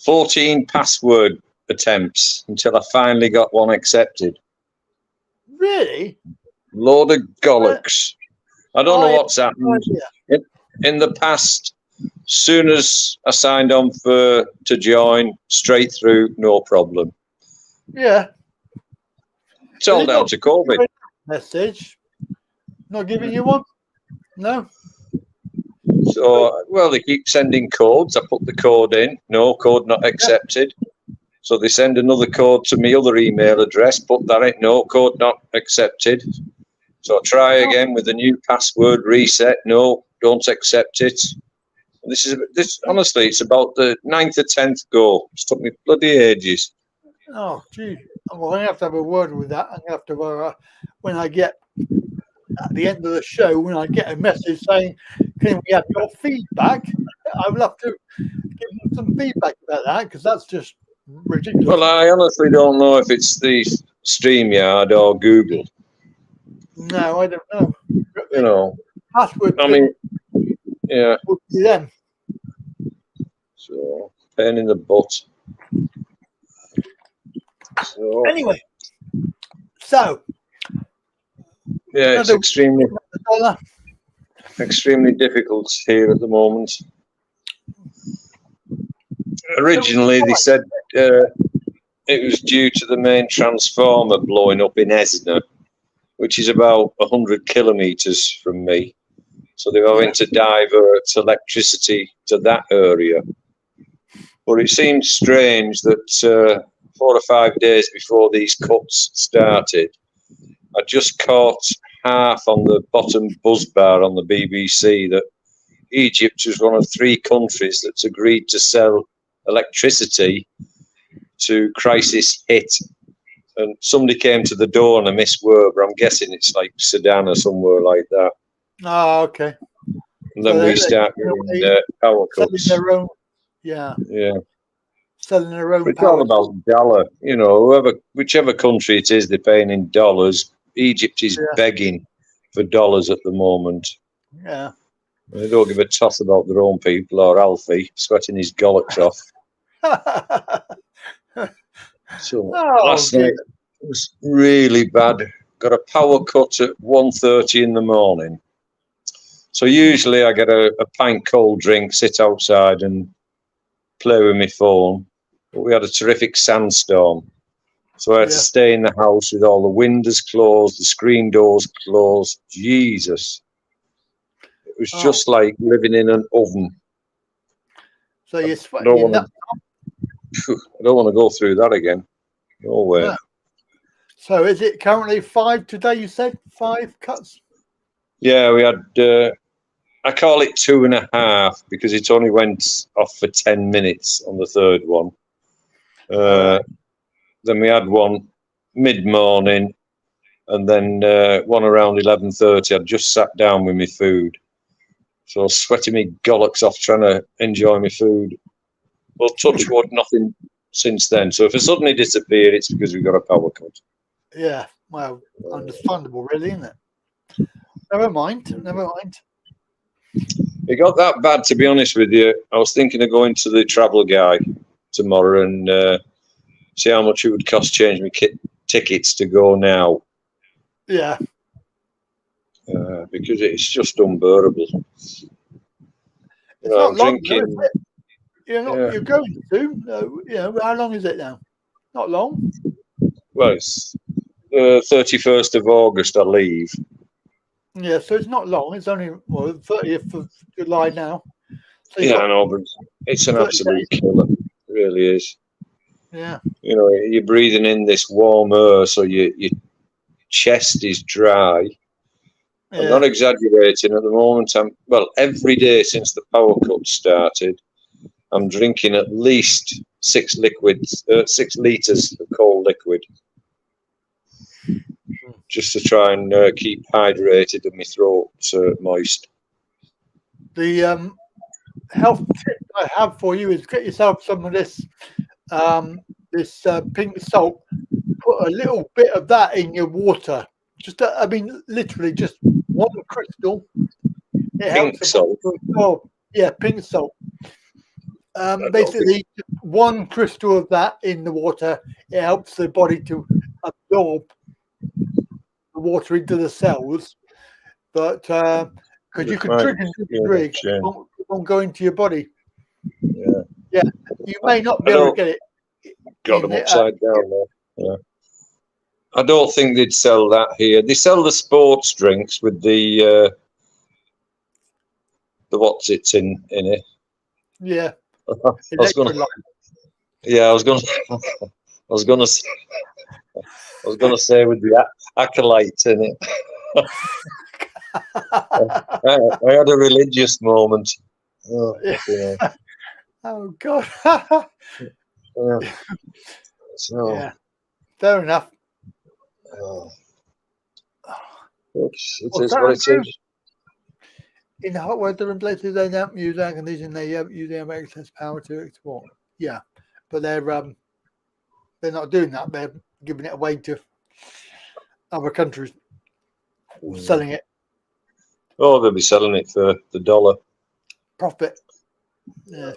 14 password attempts until I finally got one accepted. Really? Load of gollocks. I don't know what's happened. In the past, soon as I signed on to join, straight through, no problem. Yeah. It's all down to COVID. Message. Not giving you one? No? So, well, they keep sending codes. I put the code in. No, code not accepted. So they send another code to my other email address. Put that in. No, code not accepted. So I try again with a new password reset. No, don't accept it. This honestly, it's about the 9th or 10th go. It's took me bloody ages. Oh, gee. Well, I have to have a word with that. I have to, when I get at the end of the show, when I get a message saying, can we have your feedback? I will have to give them some feedback about that, because that's just ridiculous. Well, I honestly don't know if it's the Streamyard or Google. No, I don't know. You know, password. I mean, yeah. Would be them. So, pain in the butt. So, anyway, so yeah, it's extremely difficult here at the moment. Originally, they said it was due to the main transformer blowing up in Esner, which is about 100 kilometres from me. So they were having to divert electricity to that area. But it seems strange that 4 or 5 days before these cuts started, I just caught half on the bottom buzz bar on the BBC that Egypt was one of 3 countries that's agreed to sell electricity to crisis hit. And somebody came to the door and I missed word, but I'm guessing it's like Sudan or somewhere like that. Oh, okay. And then we start getting power cuts. Selling their own, yeah. Selling their own. It's all about dollar, you know. Whichever country it is, they're paying in dollars. Egypt is begging for dollars at the moment. Yeah. They don't give a toss about their own people or Alfie sweating his gollocks off. So last night it was really bad. Got a power cut at 1:30 in the morning. So usually I get a pint cold drink, sit outside and play with my phone. But we had a terrific sandstorm. So I had to stay in the house with all the windows closed, the screen doors closed. Jesus. It was just like living in an oven. So you're I sweating. don't want to go through that again. No way. No. So is it currently 5 today? You said 5 cuts. Yeah, we had. I call it 2.5 because it only went off for 10 minutes on the third one. Then we had one mid-morning, and then one around 11:30. I'd just sat down with my food, so I was sweating me gollocks off trying to enjoy my food. Well, touch wood, nothing since then. So if it suddenly disappeared, it's because we got a power cut. Yeah, well, understandable, really, isn't it? Never mind. It got that bad, to be honest with you. I was thinking of going to the travel guy tomorrow and see how much it would cost change me tickets to go now. Yeah. Because it's just unbearable. It's not long, drinking. You're going to. How long is it now? Not long. Well, it's 31st of August I leave. Yeah, so it's not long. It's only 30th of July now. So Yeah, I know, but it's an absolute killer. It really is. Yeah. You know, you're breathing in this warm air, so your chest is dry. Yeah. I'm not exaggerating at the moment. Every day since the power cut started, I'm drinking at least 6 litres of cold liquid, just to try and keep hydrated and my throat moist. The health tip I have for you is get yourself some of this pink salt. Put a little bit of that in your water. Just, literally just one crystal. It Pink salt. Yeah, pink salt. Basically, one crystal of that in the water. It helps the body to absorb the water into the cells, but because you can drink and drink, it won't go into your body. Yeah, you may not be able to get it. Got them upside down there. Yeah. I don't think they'd sell that here. They sell the sports drinks with the what's it's in it. Yeah. I was gonna say with the acolyte in it. I had a religious moment. Oh God. So, fair enough. It is what it is. In hot weather and places they don't use air conditioning, they use their excess power to export. Yeah, but they're not doing that. They're giving it away to other countries, selling it. Oh, they'll be selling it for the dollar. Profit. Yeah.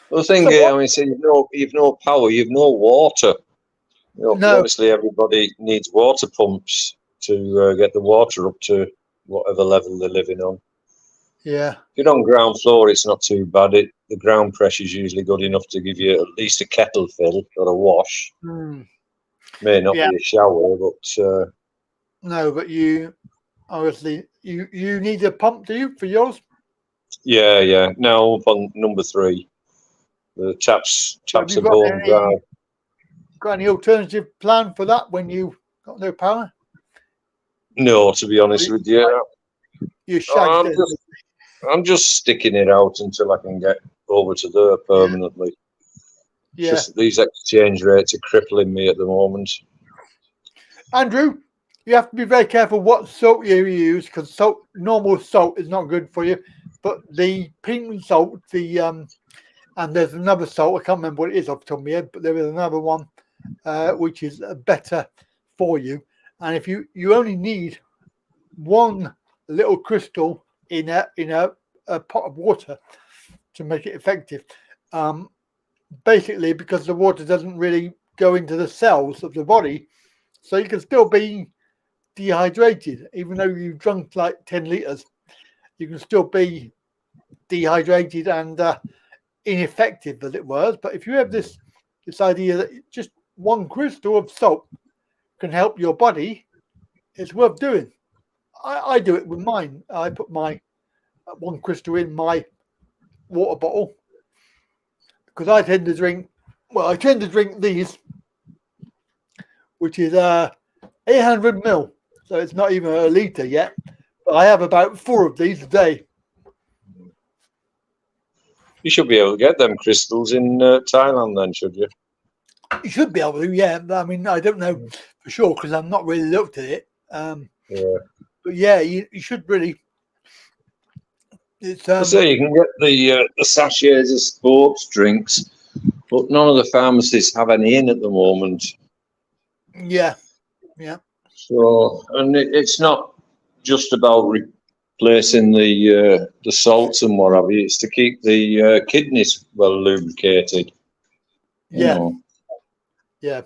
The thing is, you've no power, you've no water. Obviously, everybody needs water pumps to get the water up to whatever level they're living on. Yeah. If you're on ground floor, it's not too bad. The ground pressure is usually good enough to give you at least a kettle fill or a wash. May not be a shower, but no. But you obviously you need a pump, do you, for yours? Yeah. Now up on number 3, the taps are bone dry. Got any alternative plan for that when you got no power? No, to be honest with you, I'm just sticking it out until I can get over to there permanently. Yeah. Just these exchange rates are crippling me at the moment. Andrew, you have to be very careful what salt you use, because normal salt is not good for you. But the pink salt, and there's another salt, I can't remember what it is off the top of my head, but there is another one which is better for you. And if you only need one little crystal in a pot of water to make it effective, basically because the water doesn't really go into the cells of the body, so you can still be dehydrated even though you've drunk like 10 liters. You can still be dehydrated and ineffective, as it were. But if you have this idea that just one crystal of salt can help your body, it's worth doing. I do it with mine. I put my one crystal in my water bottle because I tend to drink. Well, I tend to drink these, which is 800 ml, so it's not even a litre yet. But I have about 4 of these a day. You should be able to get them crystals in Thailand, then, should you? You should be able to, yeah. I mean, I don't know for sure because I've not really looked at it. Yeah. But yeah, you should really. It's I say you can get the sachets of sports drinks, but none of the pharmacies have any in at the moment. Yeah, yeah. So, and it's not just about replacing the salts and what have you. It's to keep the kidneys well lubricated. Yeah, yeah,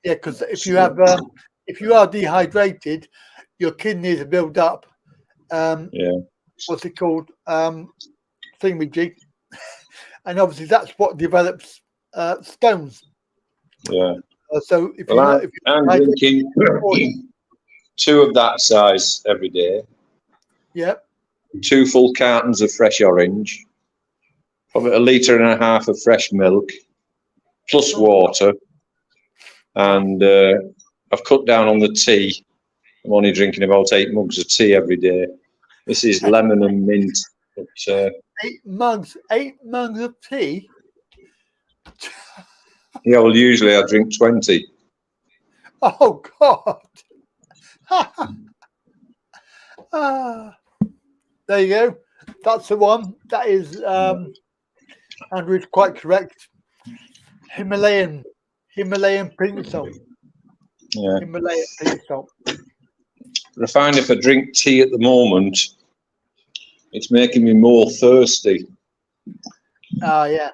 yeah. Because if you have, if you are dehydrated, your kidneys build up. Yeah. What's it called? Thingamajig. And obviously that's what develops stones. Yeah. So if I'm drinking 2 of that size every day. Yep. 2 full cartons of fresh orange. Probably 1.5 litres of fresh milk, plus water. And I've cut down on the tea. I'm only drinking about 8 mugs of tea every day. This is lemon and mint. But, 8 mugs of tea. Yeah, well, usually I drink 20. Oh God! There you go. That's the one. That is Andrew's quite correct. Himalayan pink salt. Yeah. Himalayan pink salt. But I find if I drink tea at the moment, it's making me more thirsty. Yeah.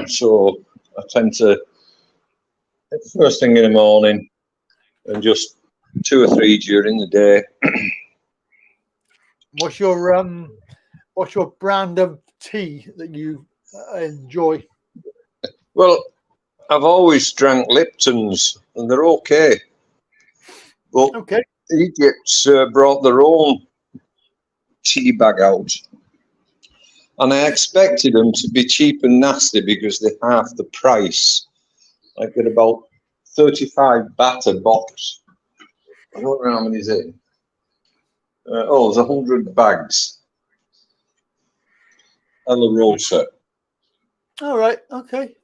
So I tend to, first thing in the morning, and just 2 or 3 during the day. What's your brand of tea that you enjoy? Well, I've always drank Lipton's, and they're okay. But okay. Egypt's brought their own tea bag out, and I expected them to be cheap and nasty because they're half the price. I get about 35 baht a box. I don't know how many is it. There's 100 bags. Ella Rosa. All right. Okay.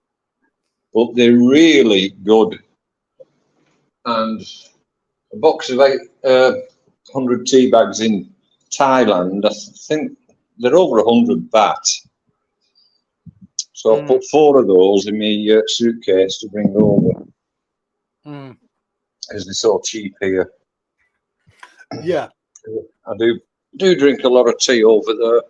But they're really good. And a box of 100 tea bags in Thailand, I think they're over 100 baht. So I put 4 of those in my suitcase to bring over. Because they're so cheap here. Yeah. I do drink a lot of tea over there.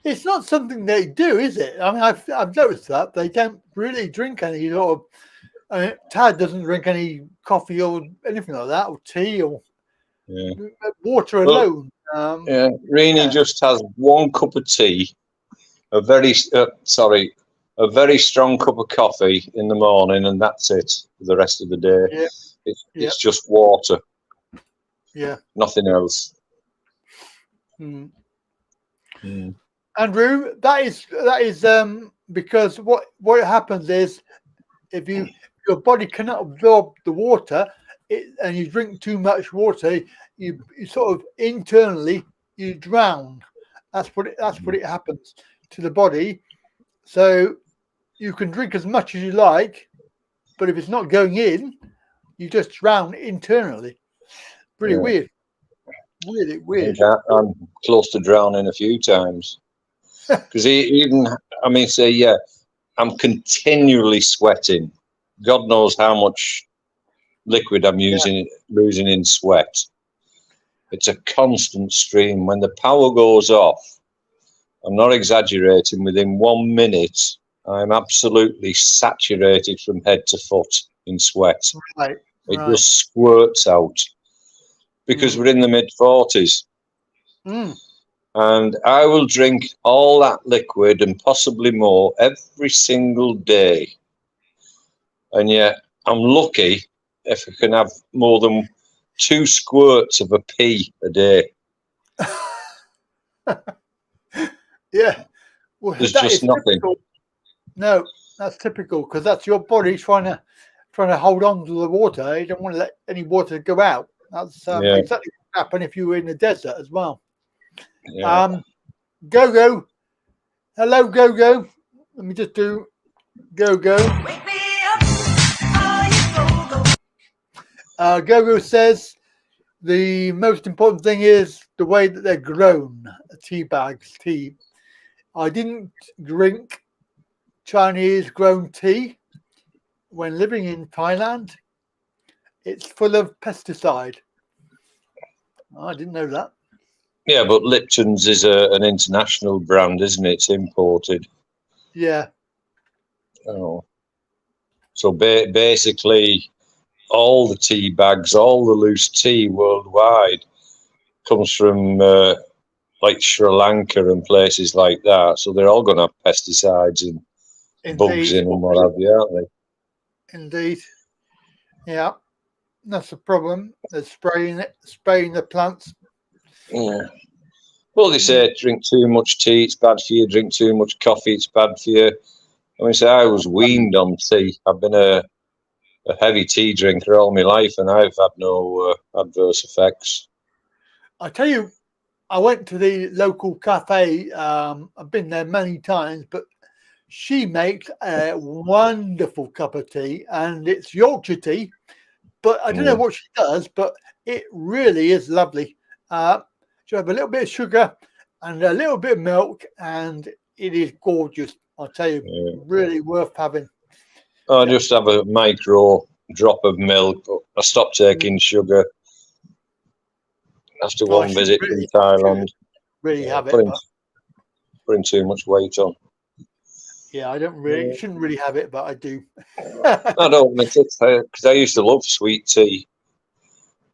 It's not something they do, is it? I mean, I've noticed that they don't really drink any sort of. I mean, Tad doesn't drink any coffee or anything like that, or tea or water alone. Rini just has 1 cup of tea, a very strong cup of coffee in the morning, and that's it for the rest of the day. It's just water. Yeah. Nothing else. Andrew, that is because what happens is if your body cannot absorb the water and you drink too much water, you sort of internally you drown. That's what it happens to the body. So you can drink as much as you like, but if it's not going in, you just drown internally. Pretty weird. Really weird. I'm close to drowning a few times. Because I'm continually sweating. God knows how much liquid I'm losing in sweat. It's a constant stream. When the power goes off, I'm not exaggerating, within 1 minute, I'm absolutely saturated from head to foot in sweat. Right. It just squirts out. Because we're in the mid-40s. And I will drink all that liquid and possibly more every single day. And yet I'm lucky if I can have more than 2 squirts of a pee a day. Yeah. Well, There's that just is nothing. typical. No, that's typical because that's your body trying to hold on to the water. You don't want to let any water go out. That's exactly what happened if you were in the desert as well. Yeah. Go. Hello, Go. Let me just do Go. Go says the most important thing is the way that they're grown. Tea bags, tea. I didn't drink Chinese grown tea when living in Thailand. It's full of pesticide. I didn't know that. Yeah, but Lipton's is an international brand, isn't it? It's imported. Yeah. Oh. So basically, all the tea bags, all the loose tea worldwide comes from like Sri Lanka and places like that. So they're all going to have pesticides and bugs in and what have you, aren't they? Indeed. Yeah. That's the problem. They're spraying the plants. Yeah. Well, they say drink too much tea, it's bad for you. Drink too much coffee, it's bad for you. I mean, I was weaned on tea. I've been a heavy tea drinker all my life, and I've had no adverse effects. I tell you, I went to the local cafe. I've been there many times, but she makes a wonderful cup of tea, and it's Yorkshire tea. But I don't know what she does, but it really is lovely. She have a little bit of sugar and a little bit of milk, and it is gorgeous. I'll tell you, really worth having. I just have a micro drop of milk, but I stopped taking sugar after one visit in Thailand. Really have it. Putting too much weight on. Yeah, I don't really, shouldn't really have it, but I do. I don't admit it, because I used to love sweet tea.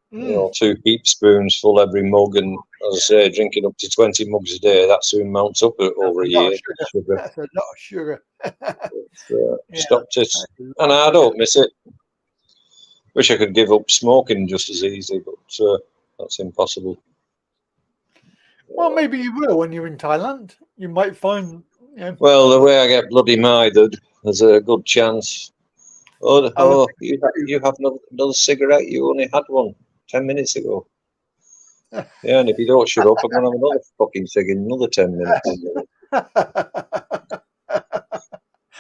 You know, 2 teaspoons full every mug, and as I say, drinking up to 20 mugs a day, that soon mounts up over a year. Sugar. That's a lot of sugar. Stopped it, and I don't miss it. Wish I could give up smoking just as easy, but that's impossible. Well, maybe you will when you're in Thailand. You might find. You know, well, the way I get bloody mithered, there's a good chance. Oh, you have another cigarette? You only had one 10 minutes ago. Yeah, and if you don't shut up, I'm going to have another fucking cig in another 10 minutes.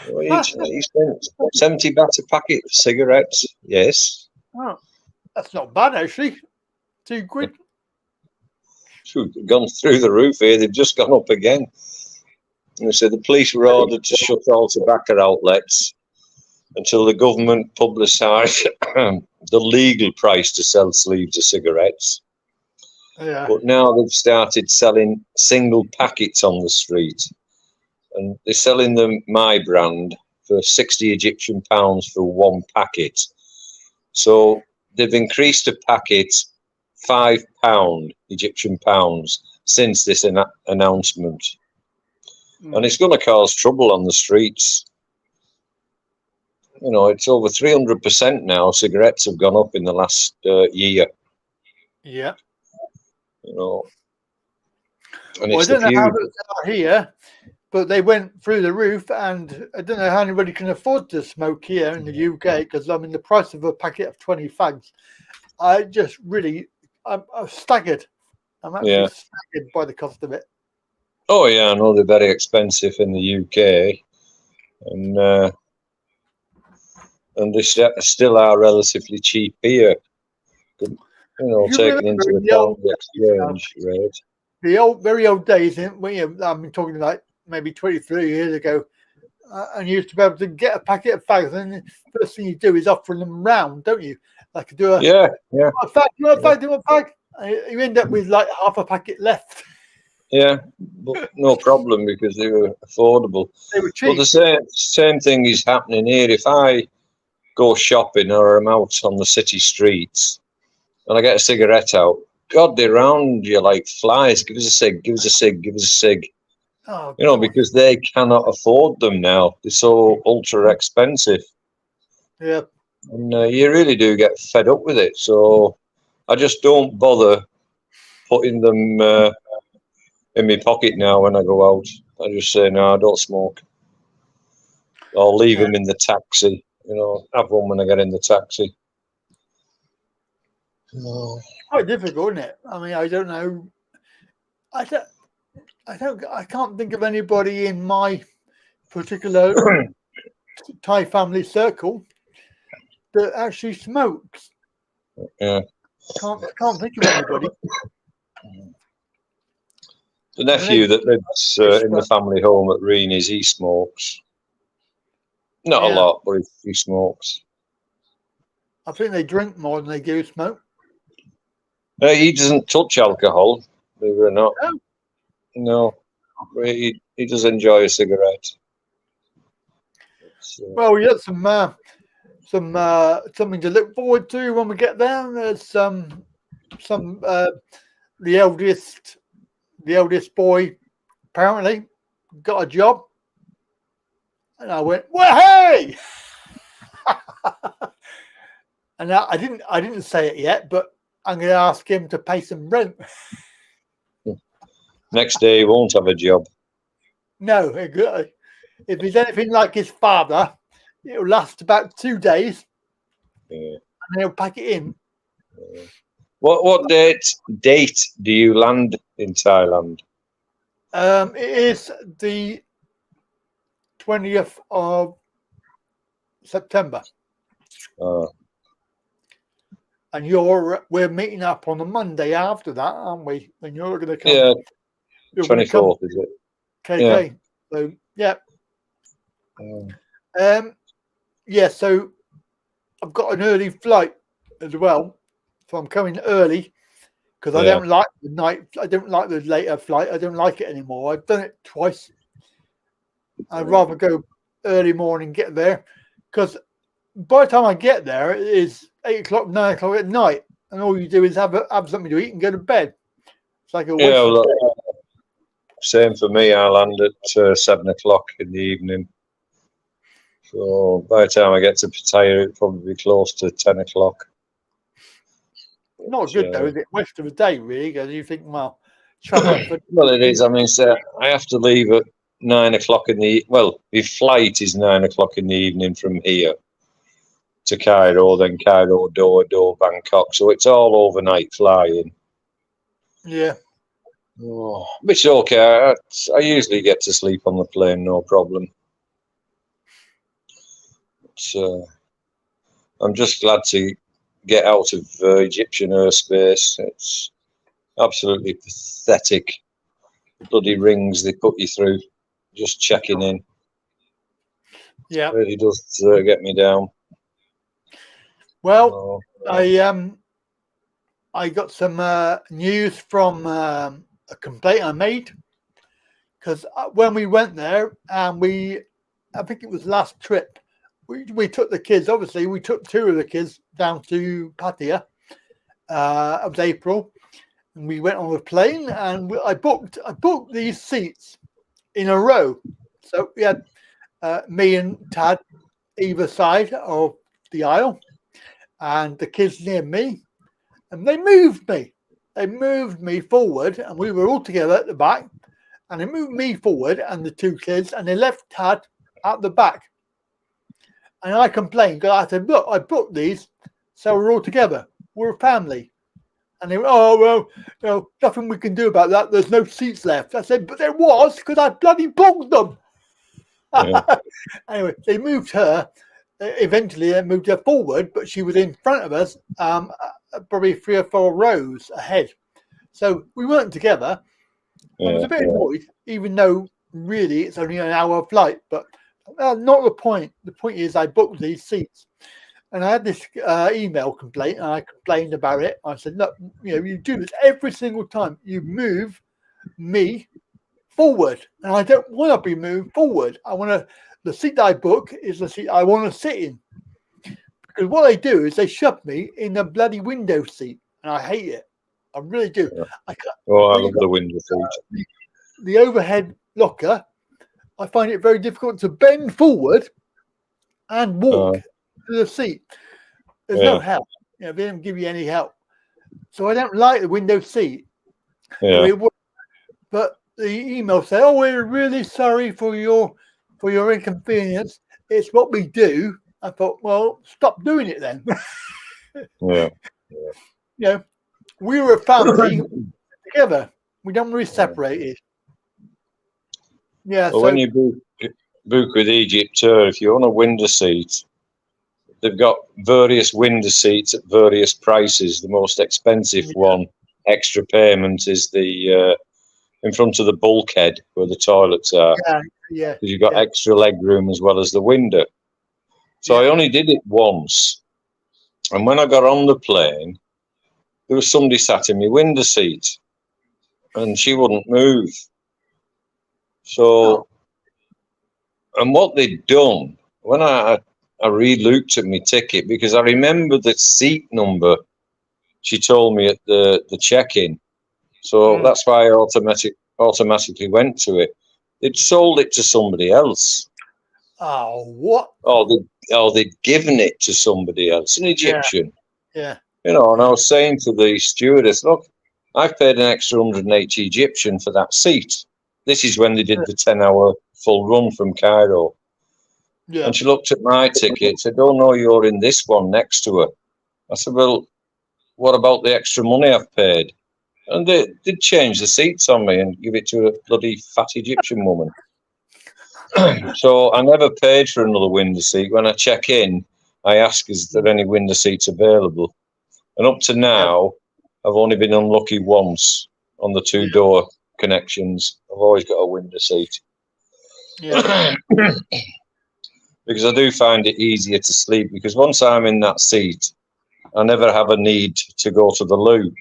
Well, you spent 70 baht a packet for cigarettes. Yes. Oh, that's not bad, actually. 2 quid. Gone through the roof here. They've just gone up again. And they said the police were ordered to shut all tobacco outlets until the government publicised the legal price to sell sleeves of cigarettes. Yeah. But now they've started selling single packets on the street, and they're selling them my brand for 60 Egyptian pounds for 1 packet. So they've increased a packet £5 Egyptian pounds since this announcement, and it's going to cause trouble on the streets. You know, it's over 300% now. Cigarettes have gone up in the last year. Yeah. You know, and well, I don't know how it's out here, but they went through the roof, and I don't know how anybody can afford to smoke here in the UK, because I mean the price of a packet of 20 fags. I just really, I'm staggered. I'm actually staggered by the cost of it. Oh yeah, I know they're very expensive in the UK, and they still are relatively cheap here. You know, taking into account the exchange rate. The very old days, I've been talking like maybe 23 years ago, and you used to be able to get a packet of fags, and the first thing you do is offer them round, don't you? Like do a yeah. You want a fag? Do you want a fag? You end up with like half a packet left. Yeah, but no problem because they were affordable. They were cheap. But the same thing is happening here. If I go shopping or I'm out on the city streets and I get a cigarette out, God, they're round you like flies. Give us a cig, give us a cig, give us a cig. Oh, you know, because they cannot afford them now. They're so ultra expensive. Yeah. And you really do get fed up with it. So I just don't bother putting them in my pocket now when I go out. I just say, no, I don't smoke. I'll leave them in the taxi. You know, have one when I get in the taxi. No. Quite difficult, isn't it? I mean, I don't know. I can't think of anybody in my particular Thai family circle that actually smokes. Yeah. Can't think of anybody. The nephew that lives in the family home at Reenie's, he smokes. Not a lot, but he smokes. I think they drink more than they do smoke. He doesn't touch alcohol, believe it or not. No. He does enjoy a cigarette. Well, we got something to look forward to when we get there. There's the eldest boy apparently got a job, and I went, well, hey. And I didn't say it yet, but I'm going to ask him to pay some rent. Next day he won't have a job. No, exactly. If he's anything like his father, it'll last about 2 days, and then he'll pack it in. What date do you land in Thailand? It is the 20th of September. And we're meeting up on the Monday after that, aren't we? And you're going to come. Yeah, 24th, is it? KK. Yeah. So yeah. So I've got an early flight as well, so I'm coming early because I don't like the night. I don't like the later flight. I don't like it anymore. I've done it twice. I'd rather go early morning, get there, because by the time I get there, it is 8 o'clock, 9 o'clock at night, and all you do is have something to eat and go to bed. It's like a waste. Same for me. I land at 7 o'clock in the evening. So by the time I get to Pattaya, it'll probably be close to 10 o'clock. Not good though, is it? Waste of a day, really, because you think, well, well, it is. I mean, so I have to leave at 9 o'clock in the. Well, the flight is 9 o'clock in the evening from here to Cairo, then Cairo, Doha, Bangkok. So it's all overnight flying. Yeah. Oh, which is okay. I usually get to sleep on the plane, no problem. I'm just glad to get out of Egyptian airspace. It's absolutely pathetic. The bloody rings they put you through, just checking in. Yeah, it really does get me down. Well, I got some news from a complaint I made, because when we went there, and I think it was last trip, we took the kids. Obviously, we took 2 of the kids down to Pattaya. It was April, and we went on the plane, and I booked these seats in a row. So we had me and Tad either side of the aisle, and the kids near me, and they moved me. They moved me forward, and we were all together at the back, and they moved me forward and the 2 kids, and they left Tad at the back. And I complained, because I said, look, I booked these, so we're all together. We're a family. And they went, oh, well, nothing we can do about that. There's no seats left. I said, but there was, because I bloody booked them. Yeah. Anyway, they moved her. Eventually, they moved her forward, but she was in front of us, probably 3 or 4 rows ahead. So we weren't together. I was a bit annoyed, even though really it's only an hour flight. But not the point. The point is I booked these seats. And I had this email complaint, and I complained about it. I said, look, you do this every single time. You move me forward, and I don't want to be moved forward. The seat that I book is the seat I want to sit in. Because what they do is they shove me in the bloody window seat, and I hate it. I really do. Yeah. I love the window seat. The overhead locker, I find it very difficult to bend forward and walk to the seat. There's no help. You know, they don't give you any help. So I don't like the window seat. Yeah. But the email said, "Oh, we're really sorry for your inconvenience. It's what we do." I thought, well, stop doing it then. Yeah. You know, we were a family together. We don't really separated. Yeah. Well, So when you book with EgyptURTUBE, if you own a window seat, they've got various window seats at various prices. The most expensive one, extra payment, is the in front of the bulkhead where the toilets are. Yeah. Because you've got extra leg room as well as the window. So I only did it once. And when I got on the plane, there was somebody sat in my window seat and she wouldn't move. So, and what they'd done, when I re-looked at my ticket, because I remember the seat number she told me at the check-in. So that's why I automatically went to it. They'd sold it to somebody else. Oh, what? They'd given it to somebody else, an Egyptian. Yeah. You know, and I was saying to the stewardess, look, I've paid an extra 180 Egyptian for that seat. This is when they did the 10-hour full run from Cairo. Yeah. And she looked at my ticket, said, "Oh, no, you're in this one next to her." I said, "Well, what about the extra money I've paid?" And they did change the seats on me and give it to a bloody fat Egyptian woman. So I never paid for another window seat. When I check in, I ask, is there any window seats available? And up to now, I've only been unlucky once on the 2-door connections. I've always got a window seat. Yeah. Because I do find it easier to sleep, because once I'm in that seat, I never have a need to go to the loo.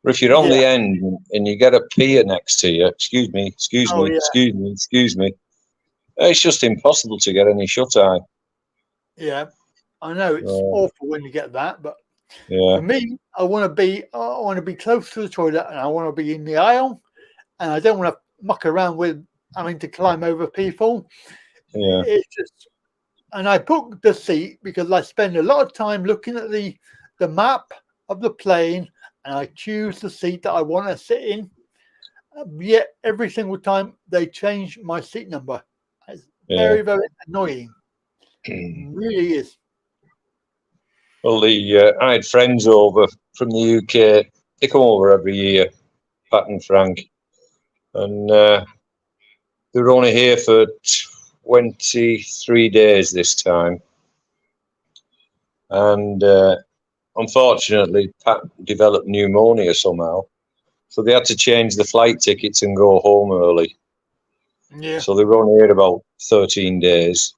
Or if you're on the end and you get a peer next to you, excuse me, it's just impossible to get any shut-eye. Yeah, I know it's awful when you get that, but for me, I want to be close to the toilet, and I want to be in the aisle, and I don't want to muck around with having to climb over people. Yeah, it's just, and I booked the seat because I spend a lot of time looking at the map of the plane, and I choose the seat that I want to sit in. Yet every single time they change my seat number. It's very, very annoying. It really is. Well, I had friends over from the UK. They come over every year, Pat and Frank, and they were only here for 23 days this time. And unfortunately, Pat developed pneumonia somehow, so they had to change the flight tickets and go home early. Yeah. So they were only here about 13 days.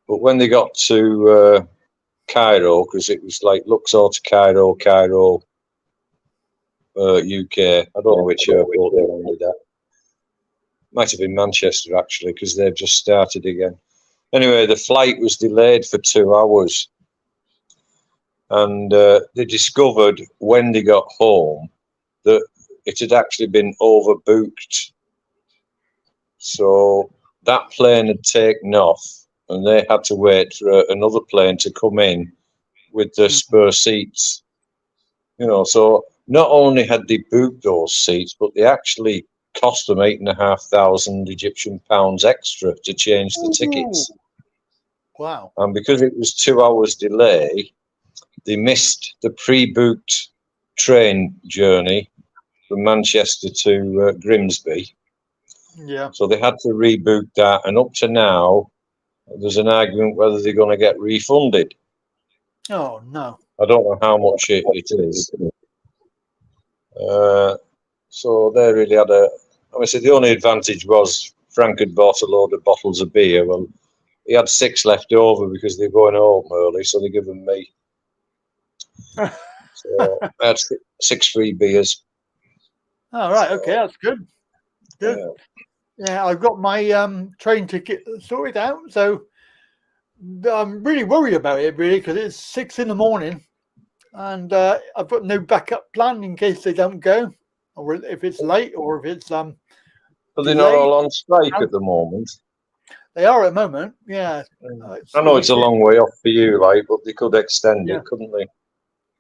But when they got to Cairo, because it was like Luxor to Cairo, UK. I don't know which airport they landed at. Might have been Manchester, actually, because they've just started again. Anyway, the flight was delayed for 2 hours. And they discovered when they got home that it had actually been overbooked. So that plane had taken off, and they had to wait for another plane to come in with the spare seats. You know, so not only had they booked those seats, but they actually cost them £8,500 Egyptian pounds extra to change the tickets. Wow. And because it was 2 hours delay, they missed the pre-booked train journey from Manchester to Grimsby. Yeah. So they had to rebook that, and up to now, there's an argument whether they're going to get refunded. Oh, no. I don't know how much it is. So they really had the only advantage was Frank had bought a load of bottles of beer. Well, he had 6 left over because they're going home early, so they give them me. So I had 6 free beers. Oh, right. Okay, that's good. Good. Yeah, I've got my train ticket sorted out, so I'm really worried about it, really, because it's 6 in the morning, and I've got no backup plan in case they don't go, or if it's late, or if it's But they're not all on strike at the moment. They are at the moment, yeah. I know it's a long way off for you, like, but they could extend Yeah. it, couldn't they?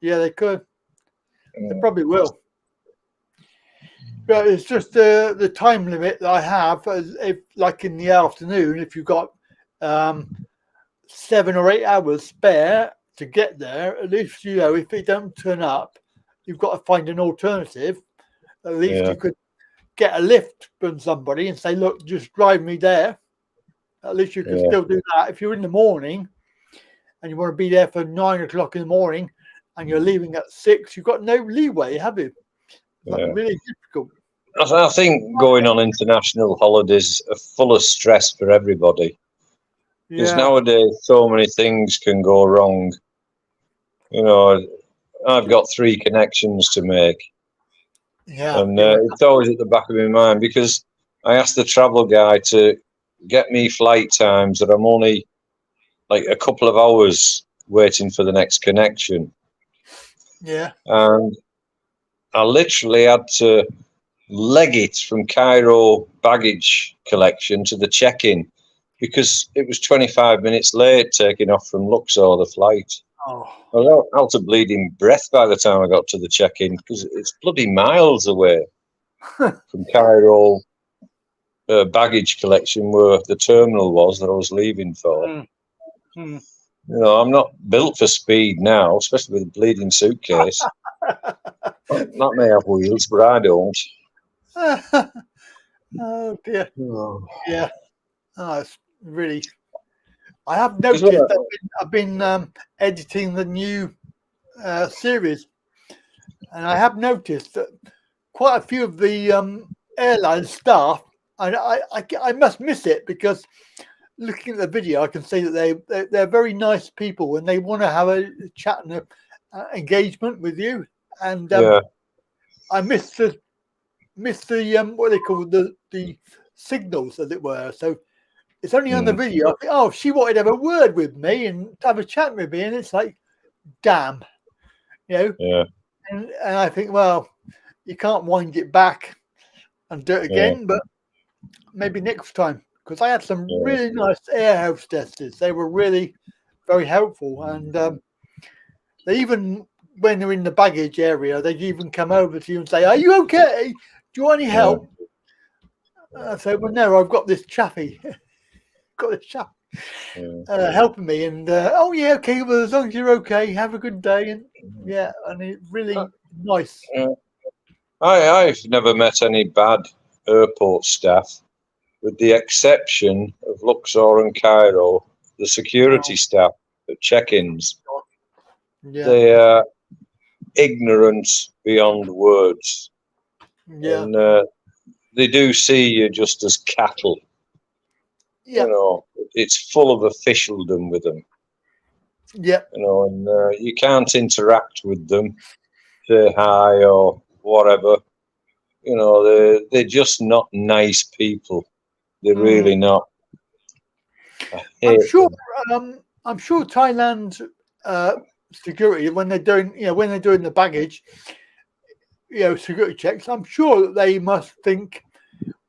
Yeah, they could. They probably will. But it's just the time limit that I have, if, like in the afternoon, if you've got 7 or 8 hours spare to get there, at least, you know, if they don't turn up, you've got to find an alternative. At least you could get a lift from somebody and say, look, just drive me there. At least you can still do that. If you're in the morning and you want to be there for 9 o'clock in the morning and you're leaving at 6, you've got no leeway, have you? It's really difficult. I think going on international holidays are full of stress for everybody. Because nowadays so many things can go wrong. You know, I've got 3 connections to make. And it's always at the back of my mind, because I asked the travel guy to get me flight times that I'm only like a couple of hours waiting for the next connection. Yeah. And I literally had to leg it from Cairo baggage collection to the check-in, because it was 25 minutes late taking off from Luxor, the flight. Oh. I was out of bleeding breath by the time I got to the check-in, because it's bloody miles away from Cairo baggage collection, where the terminal was that I was leaving for. You know, I'm not built for speed now, especially with a bleeding suitcase. That may have wheels, but I don't. Oh dear. Yeah. Oh, it's really. I have noticed that I've been editing the new series, and I have noticed that quite a few of the airline staff, I must miss it, because looking at the video, I can see that they're very nice people and they want to have a chat and engagement with you. And I miss the what they call the signals, as it were. So it's only on the video. I think, oh, she wanted to have a word with me and have a chat with me, and it's like, damn, you know. Yeah. And I think, well, you can't wind it back and do it again, but maybe next time, because I had some really nice air hostesses. They were really very helpful, and they even, when they're in the baggage area, they'd even come over to you and say, "Are you okay? Do you want any help?" I said, "Well, no, I've got this chappy, helping me." And oh yeah, okay. Well, as long as you're okay, have a good day. And and it's really nice. I've never met any bad airport staff, with the exception of Luxor and Cairo. The security staff at check-ins, they are ignorant beyond words. And they do see you just as cattle. You know, it's full of officialdom with them. You know, and you can't interact with them, say hi or whatever. You know, they're just not nice people. They're really not. I'm sure Thailand security, when they're doing, when they're doing the baggage, security checks, I'm sure that they must think,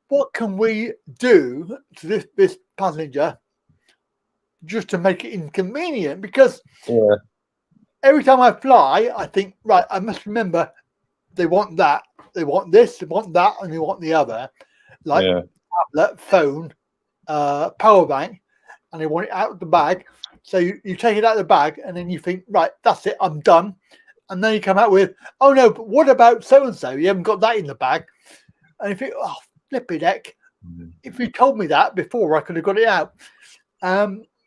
what can we do to this passenger just to make it inconvenient? Because every time I fly, I think, right, I must remember they want that, they want this, they want that, and they want the other, like tablet, phone, power bank, and they want it out of the bag. So you take it out of the bag, and then you think, right, that's it, I'm done. And then you come out with, oh no, but what about so and so? You haven't got that in the bag. And you think, oh, flipping heck, if you told me that before, I could have got it out.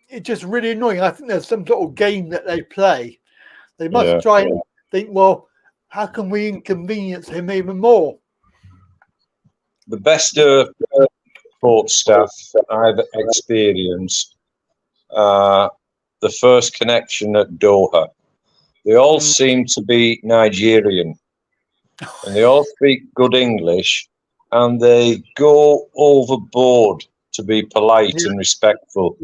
It's just really annoying. I think there's some sort of game that they play. They must try and think, well, how can we inconvenience him even more? The best airport staff I've experienced, the first connection at Doha, they all seem to be Nigerian, and they all speak good English, and they go overboard to be polite and respectful.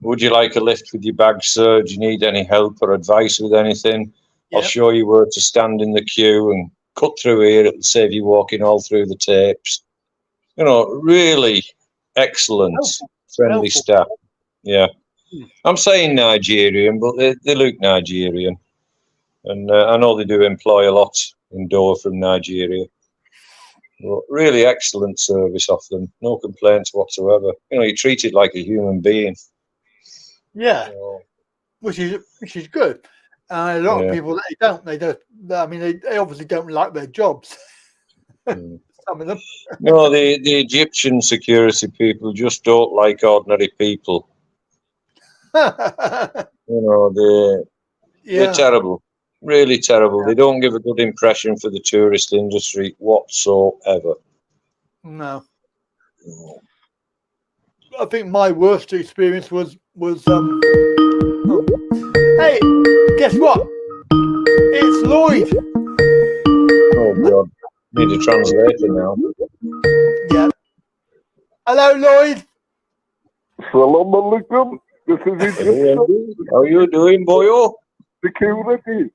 Would you like a lift with your bag, sir? Do you need any help or advice with anything? I'll show you where to stand in the queue and cut through here. It'll save you walking all through the tapes. You know, really excellent friendly staff. Yeah. I'm saying Nigerian, but they look Nigerian. And I know they do employ a lot indoor from Nigeria. But really excellent service off them. No complaints whatsoever. You know, you're treated like a human being. Yeah. Which is good. A lot of people, they don't. I mean, they obviously don't like their jobs. Some of them. No, the Egyptian security people just don't like ordinary people. You know, they're terrible. Really terrible. They don't give a good impression for the tourist industry whatsoever. No. I think my worst experience was hey, guess what? It's Lloyd. Oh God. Need a translator now. Yeah. Hello, Lloyd. Salam alaikum. This is Egyptian. How you doing, Bojo? Security.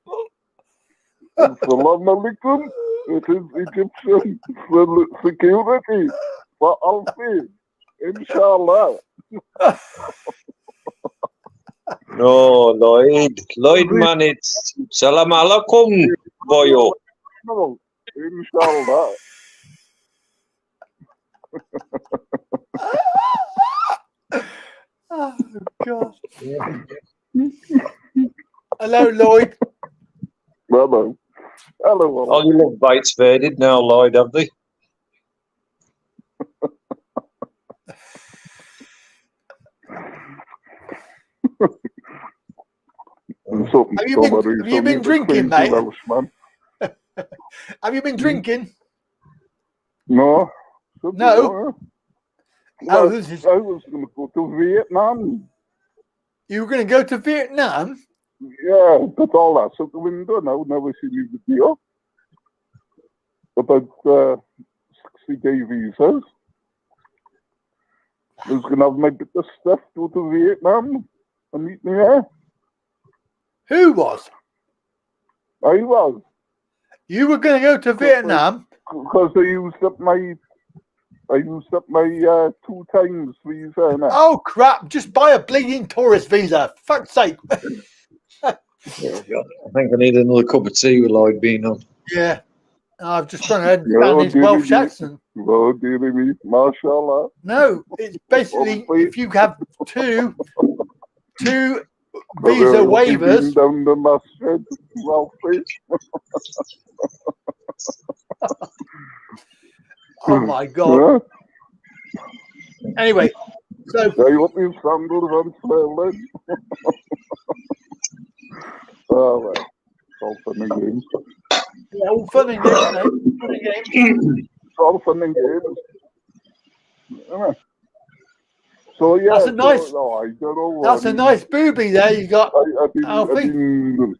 Salam alaikum. It is Egyptian security for Alfie. Inshallah. No, Lloyd. Lloyd, man, it's salam alaikum, Bojo. No, inshallah. Oh, God. Hello, Lloyd. Hello. Hello. All your love bites faded now, Lloyd, have they? Have you been drinking, mate? Have you been drinking? No. No? I was going to go to Vietnam. You were going to go to Vietnam? Yeah, but all that's out the window now. Never seen the video. About 60-day visas. I was going to have my bit of stuff, go to Vietnam and meet me there. Who was? I was. You were going to go to Vietnam? Because I used up my 2 times visa. Oh crap! Just buy a bleeding tourist visa. Fuck's sake. I think I need another cup of tea with Lloyd being on. Yeah. I've just trying to understand his Welsh accent. Oh, dear me, mashallah. No, it's basically if you have two visa waivers. Down the masjid, Oh my God. Yeah. Anyway, so I hope you sandals on swelling. Oh, well. All fun and games. Yeah, all fun and games, mate. Fun and games. All fun and games. Yeah. So yeah, that's a nice. I don't know. That's a nice booby there you got. I've been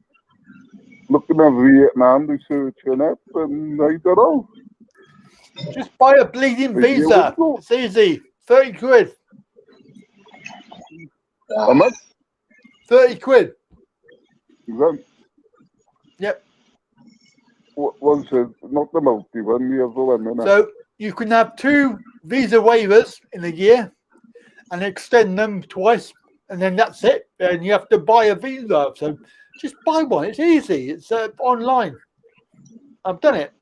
looking at Vietnam, researching it, and I don't know. Just buy a bleeding visa. It's easy. 30 quid. How much? 30 quid. Then, yep. What was it? Not the multi one, the other one. So you can have 2 visa waivers in a year and extend them twice, and then that's it. And you have to buy a visa. So just buy one. It's easy. It's online. I've done it.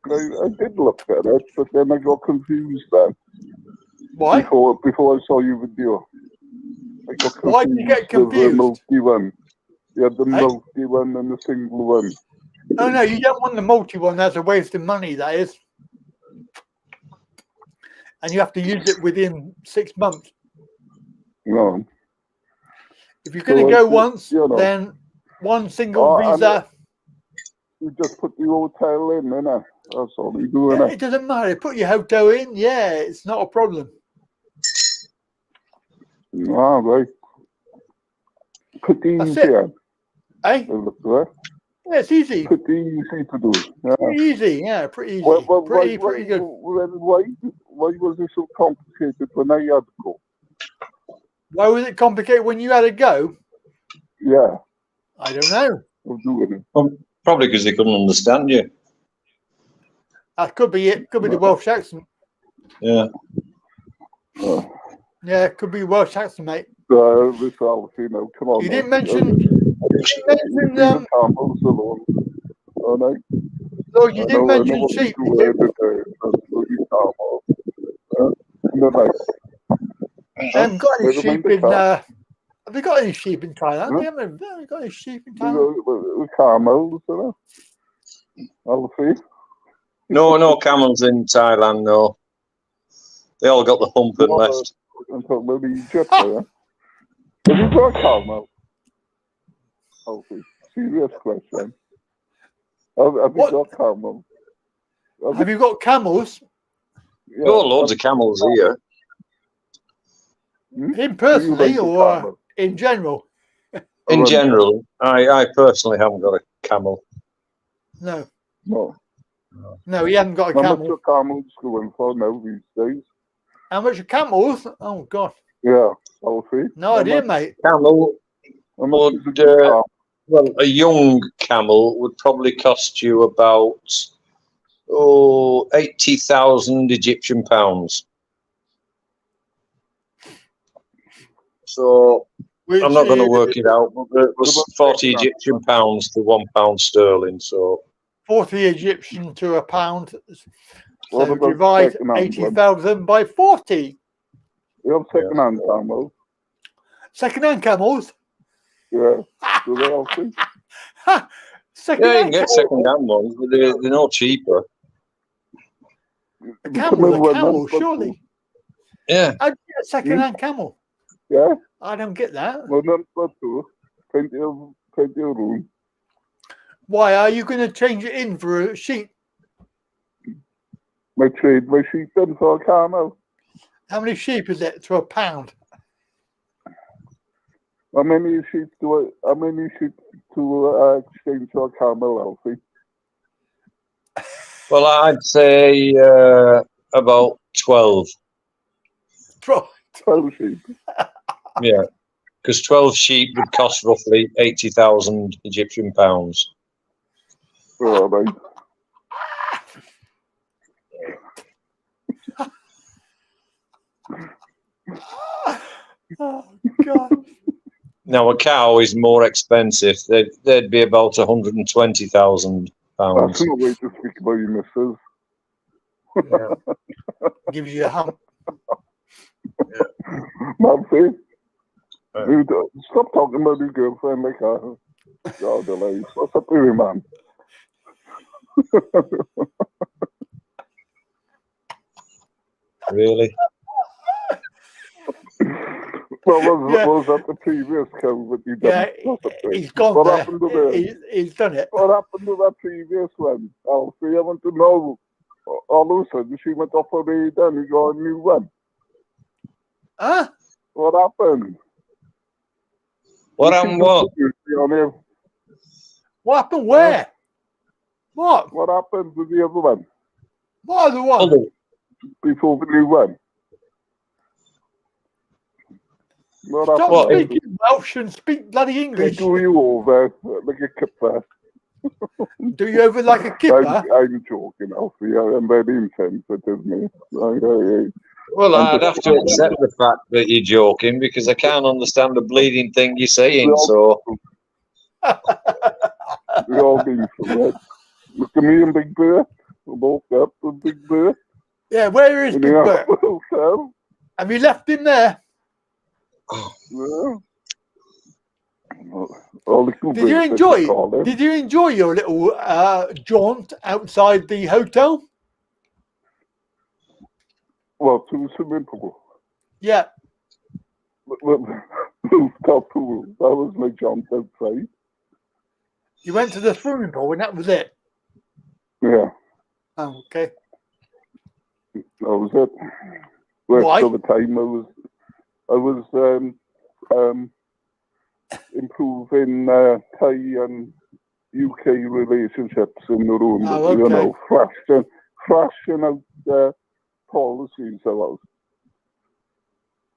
I did look at it, but then I got confused then. Why? Before I saw your video. I got confused. Why did you get confused? The multi one. You had the multi one and the single one. Oh no, you don't want the multi one. That's a waste of money, that is. And you have to use it within 6 months. No. If you're going to go once, then one single visa. You just put the hotel in, innit? That's all you do, innit? It doesn't matter. Put your hotel in, yeah, it's not a problem. Ah, right. Pretty easy, eh? Yeah, it's easy. Pretty easy to do. Yeah. Pretty easy, yeah, pretty easy. Pretty good. Why was it so complicated when I had to go? Why was it complicated when you had to go? Yeah. I don't know. I'm doing it. Probably because they couldn't understand you. That could be it. Could be the Welsh accent. Yeah. Yeah, it could be Welsh accent, mate. This Alfie, no, come on. You didn't mention. Camels alone. Oh, no. No, you didn't mention sheep. I haven't got any sheep in. Have they got any sheep in Thailand? They haven't got any sheep in Thailand. Camels, Alfie. No camels in Thailand. No, they all got the hump and left. I'm talking about Egypt. Have you got a camel? Alfie, serious question. Have you got camels? Have you got camels? Yeah, got loads of camels here. In personally or in general? In general, I personally haven't got a camel. No. No. No, he hasn't got a camel. How much are camels going for now these days? How much are camels? Oh, God. Yeah, Alfie. No idea, mate. Camel would, well, a young camel would probably cost you about 80,000 Egyptian pounds. So I'm not going to work it out, but it was 40 Egyptian pounds to £1 sterling. So 40 Egyptian to a pound. So divide 80,000 by 40. You have second-hand camels. Second-hand camels? Yeah. Do they all see? Yeah, you can get second-hand ones, but they're no cheaper. A camel's a camel, surely. Yeah. I'd get a second-hand camel. Yeah. I don't get that. Well, not too. Plenty of room. Why are you going to change it in for a sheep? My sheep then for a camel. How many sheep is it to a pound? How many sheep to exchange for a camel, Alfie? Well, I'd say about 12. 12 sheep. Yeah, because 12 sheep would cost roughly 80,000 Egyptian pounds. All right. Oh, God. Now, a cow is more expensive. They'd be about 120,000 pounds. That's no way to speak about your missus. Yeah. Gives you a hump. Nancy, stop talking about your girlfriend like that. God, alive. What's up with you, man? Really? Well, was that the previous cow that you done? Yeah, he's gone what there. Happened to he's done it. What happened to that previous one? Alfie, I want to know. All of a sudden, she went off her radar and you got a new one. Huh? What happened? What happened what? What happened where? What? What happened with the other one? What other one? Before the new one. Stop speaking Welsh and speak bloody English. Do you over like a kipper? Do you over like a kipper? I'm joking, Alfie. I'm very insensitive, mate. Well, I'd have to accept the fact that you're joking because I can't understand the bleeding thing you're saying. So we all been through it. Look at me and Big Bear. We woke up with Big Bear. Yeah, where is Big Bear? Have you left him there? Yeah. Did you enjoy your little jaunt outside the hotel? Well, to the swimming pool. Yeah. Rooftop pool. That was my jaunt outside. You went to the swimming pool and that was it? Yeah. Oh, okay. That was it. Rest of the time I was improving Thai and UK relationships in the room. Oh, okay. You know, thrashing out policies about.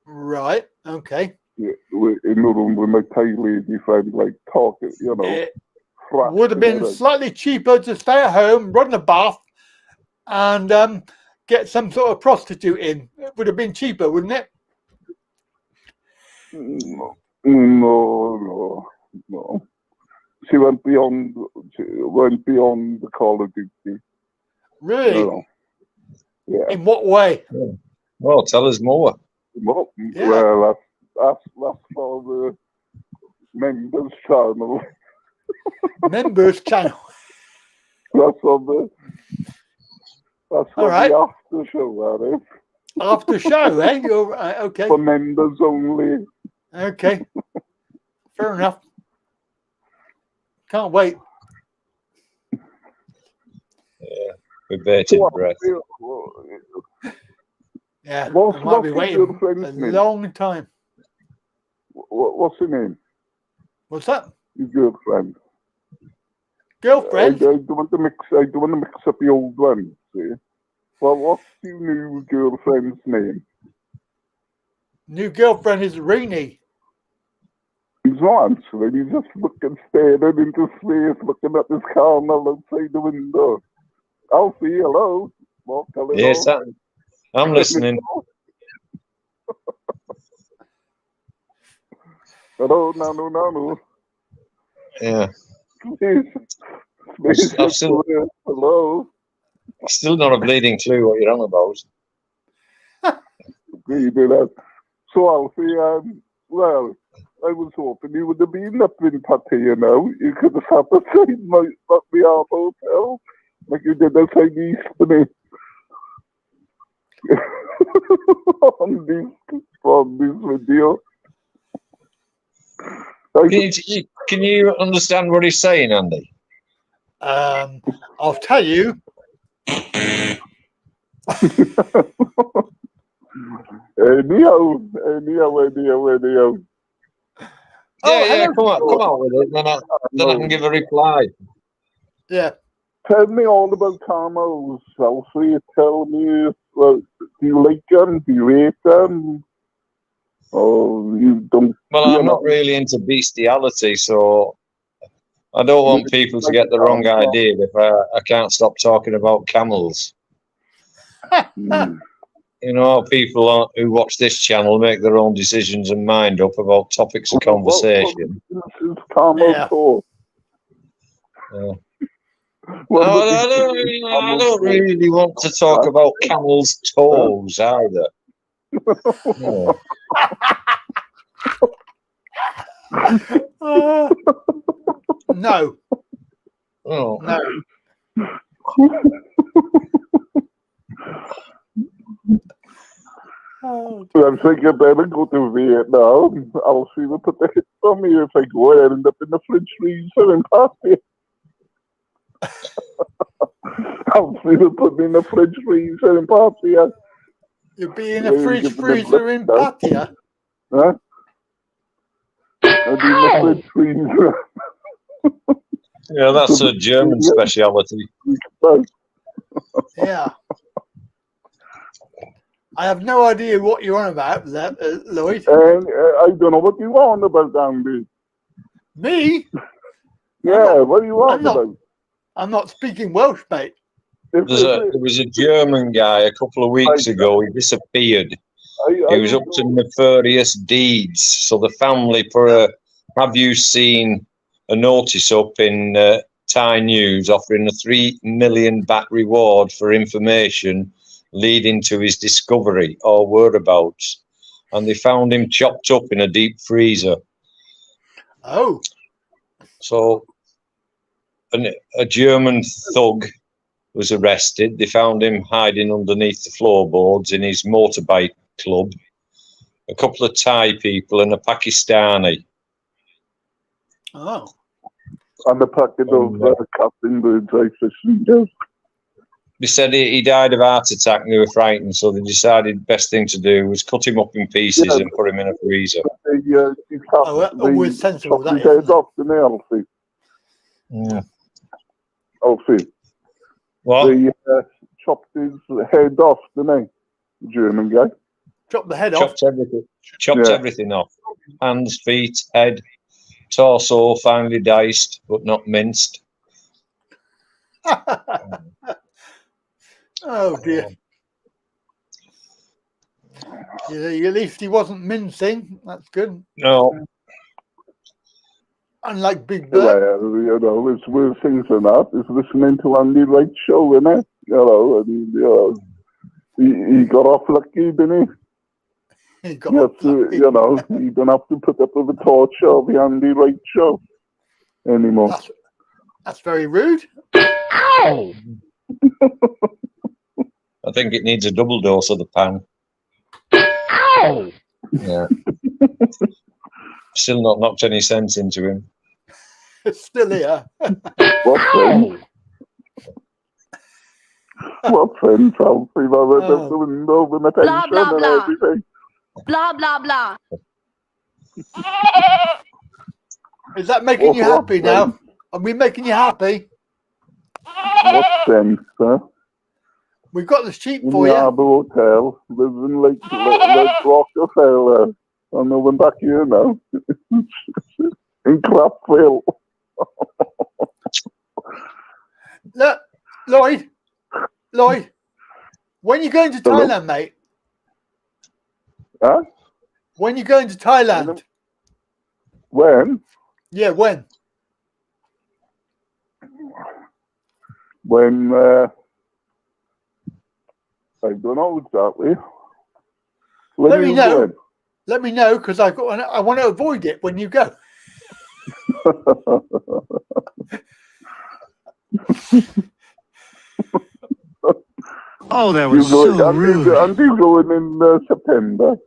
Right. Okay. Yeah, in the room with my Thai lady friend, like talking, you know. It would have been slightly cheaper to stay at home, run a bath, and get some sort of prostitute in. It would have been cheaper, wouldn't it? No. She went beyond the Call of Duty. Really? No. Yeah. In what way? Well, tell us more. Well, Yeah. well that's for the members channel. Members channel. That's on All right. the after show, that is. After show, eh? You're right. Okay. For members only. Okay. Fair enough. Can't wait. Yeah, with bated breath. Yeah. What's I might be your waiting girlfriend's a name? long time. What's her name? What's that? Your girlfriend. Girlfriend? I don't want to mix up the old one. See? Well, what's your new girlfriend's name? New girlfriend is Rainy. He's not answering. He's just staring into space, looking at this carnal outside the window. Alfie, hello. Well, hello. Yes, I'm listening. Hello, no. Yeah. I've hello. Still not a bleeding clue what you're on about. You do that. So, Alfie, well, I was hoping you would have been up in Pattaya now. You could have sat outside my hotel like you did outside Eastern. on this video. Can you understand what he's saying, Andy? I'll tell you. Anyhow. Yeah, come on with it, then I can give a reply. Yeah. Tell me all about camels, Alfie. Tell me, well, do you like them? Do you hate them? Or you don't? Well, I'm not really into bestiality, so I don't want people to get the wrong idea if I can't stop talking about camels. You know, people who watch this channel make their own decisions and mind up about topics of conversation. This is camel talk. I don't really want to talk about camels' toes either. No. No. Oh. No. I think I better go to Vietnam. I'll see what put the hits on me if I go and end up in the fridge freezer in Pattaya. I'll see what put me in the fridge freezer in Pattaya. You'll be in a fridge freezer in Pattaya? Huh? I'll be in the fridge freezer. Yeah, that's a German speciality. Yeah. I have no idea what you're on about, Lloyd. I don't know what you want about, Andy. Me? Yeah, what do you want about? I'm not speaking Welsh, mate. There was a German guy a couple of weeks ago. He disappeared. He was up to nefarious deeds. So the family put a, have you seen a notice up in Thai News offering a 3 million baht reward for information leading to his discovery or whereabouts, and they found him chopped up in a deep freezer. Oh. So a German thug was arrested. They found him hiding underneath the floorboards in his motorbike club. A couple of Thai people and a Pakistani. Oh. And a packet of Captain Bird's eye fishing. They said he died of heart attack and they were frightened, so they decided best thing to do was cut him up in pieces and put him in a freezer. Always sensible, that is. Head off the Alfie. Yeah. Alfie. What? They chopped his head off, didn't they? The German guy. Chopped the head off? Chopped everything off. Hands, feet, head, torso, finely diced, but not minced. Oh dear. At least he wasn't mincing. That's good. No. Unlike Big Bird. Well, you know, it's worse things than that. It's listening to Andy Wright's show, isn't it? You know, and he got off lucky, didn't he? He got off lucky. You know, you don't have to put up with the torture of the Andy Wright show anymore. That's very rude. Ow! I think it needs a double dose of the pan. Ow! Yeah. Still not knocked any sense into him. It's still here. What friends? What friends, Alfie? I read out the window with my Blah, pension blah, and blah. everything. Blah, blah, blah. Is that making you happy now? Are we making you happy? What sense, huh? We've got the sheep In for the you. Harbour Hotel, living like Rockefeller. I'm moving back here now. In Clapville. Look, Lloyd, when you going to Thailand, mate? Huh? When you going to Thailand? When? Yeah, when? When, I don't know exactly. Let me know. Let me know, because I want to avoid it when you go. Oh, that was so rude. Aren't you going in September?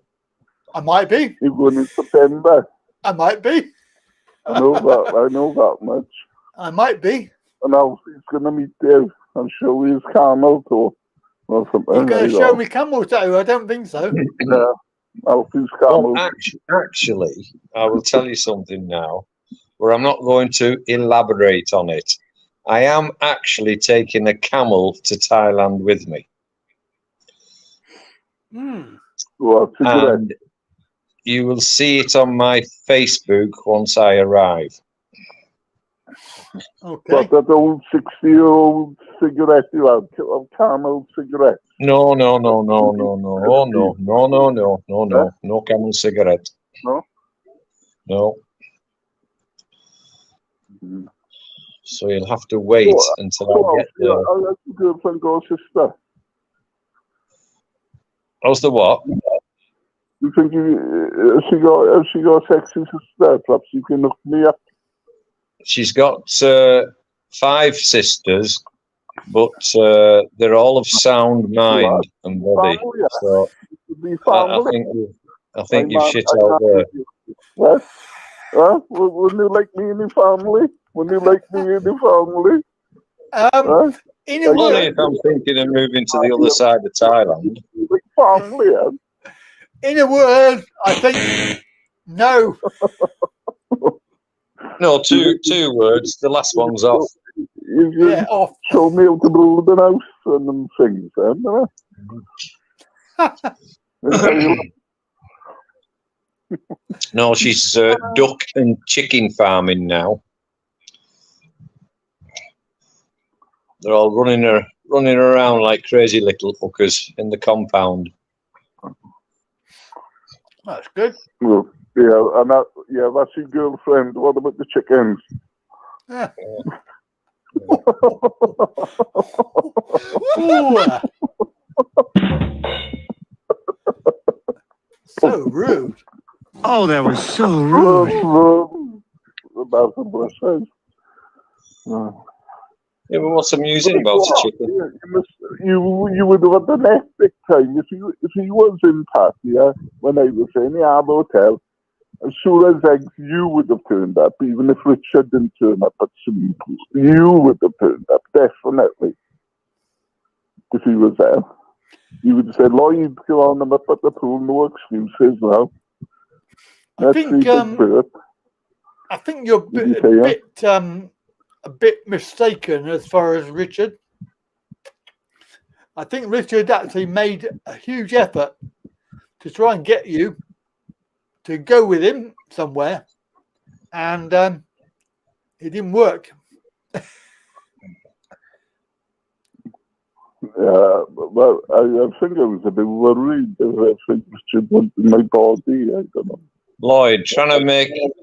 I might be. You're going in September? I might be. I know that much. I might be. And Alfie's going to meet you. I'm sure he's camel toe or something. You're going to show me camel toe? I don't think so. Yeah. Alfie's camel. Well, actually, I will tell you something now, where I'm not going to elaborate on it. I am actually taking a camel to Thailand with me. And you will see it on my Facebook once I arrive. Okay. But that old 60-year-old cigarette you had, a camel cigarette. No, no camel cigarette. No? No. So you'll have to wait until I get there. I'll let your girlfriend go, sister. How's the what? You think if she got a sexy sister, perhaps you can look me up. She's got 5 sisters, but they're all of sound mind and body. So I think you've shit out there. What? Huh? Wouldn't you like me in your family? Wouldn't you like me in your family? Only if I'm thinking of moving to the other side of Thailand. Like family, huh? In a word, I think no. No, two words. The last one's off. You off. Show me how to build an house and them things, then. No, she's duck and chicken farming now. They're all running around like crazy little hookers in the compound. That's good. Well, that's your girlfriend. What about the chickens? Yeah. So rude. Oh, that was so rude. About the bushes. Yeah, but what's amusing about the chicken? You would have had the next big time if he was in Pattaya when I was in the Harbour Hotel. As sure as eggs, you would have turned up, even if Richard didn't turn up at swimming pool. You would have turned up, definitely. If he was there. You would have said, Lloyd, go on, I'm up at the pool, no excuses now. I think you're a bit mistaken as far as Richard. I think Richard actually made a huge effort to try and get you to go with him somewhere, and it didn't work. Yeah, well, I think I was a bit worried that I think Richard wanted my body. I don't know. Lloyd, trying to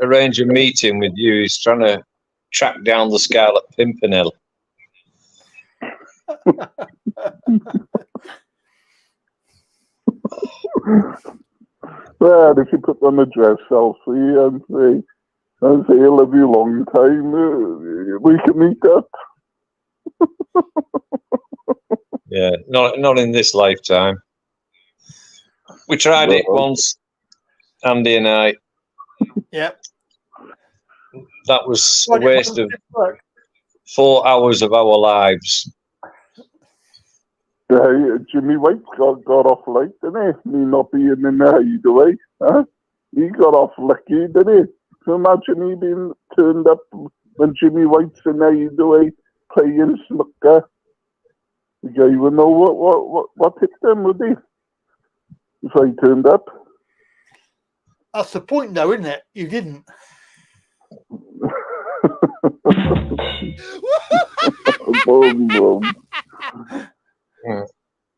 arrange a meeting with you. He's trying to track down the Scarlet Pimpernel. Well, if you put on a dress selfie and say, I love you long time, we can meet up. Yeah, not in this lifetime. We tried it once, Andy and I. Yep. That was a waste of 4 hours of our lives. Jimmy White got off late, didn't he? Me not being in the hideaway. Huh? He got off lucky, didn't he? So imagine he being turned up when Jimmy White's in the hideaway playing snooker. The guy would know what hit them, would he? If I turned up. That's the point, though, isn't it? You didn't. Boom, boom.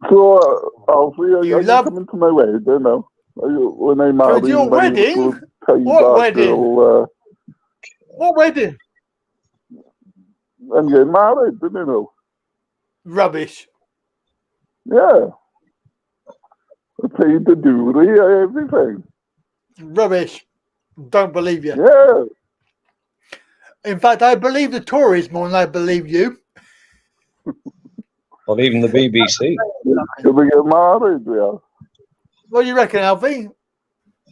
So, Alfie, are you coming to my wedding now? When I marry your wedding? What wedding? What wedding? I'm getting married, didn't you know? Rubbish. Yeah. I paid the jewelry, everything. Rubbish. Don't believe you. Yeah. In fact, I believe the Tories more than I believe you. Or even the BBC. Should we get married, yeah? What do you reckon, Alfie?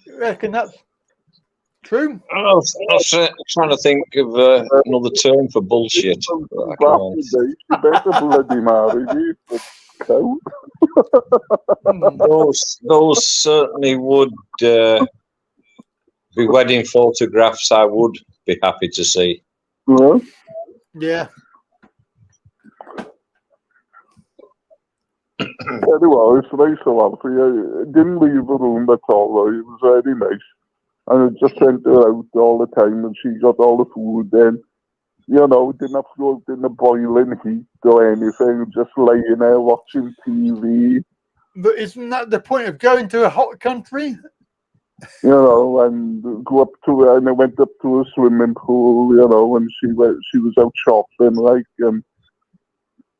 You reckon that's true? I was trying to think of another term for bullshit. You better bloody marry you, cow. Those certainly would be wedding photographs I would be happy to see. Yeah. Yeah. Anyway, it's nice to Alfie. I didn't leave the room at all, though. It was very nice. And I just sent her out all the time, and she got all the food then. You know, didn't have to go out in the boiling heat or anything, just laying there watching TV. But isn't that the point of going to a hot country? You know, and go up to, and I went up to a swimming pool, you know, and she was out shopping, like, and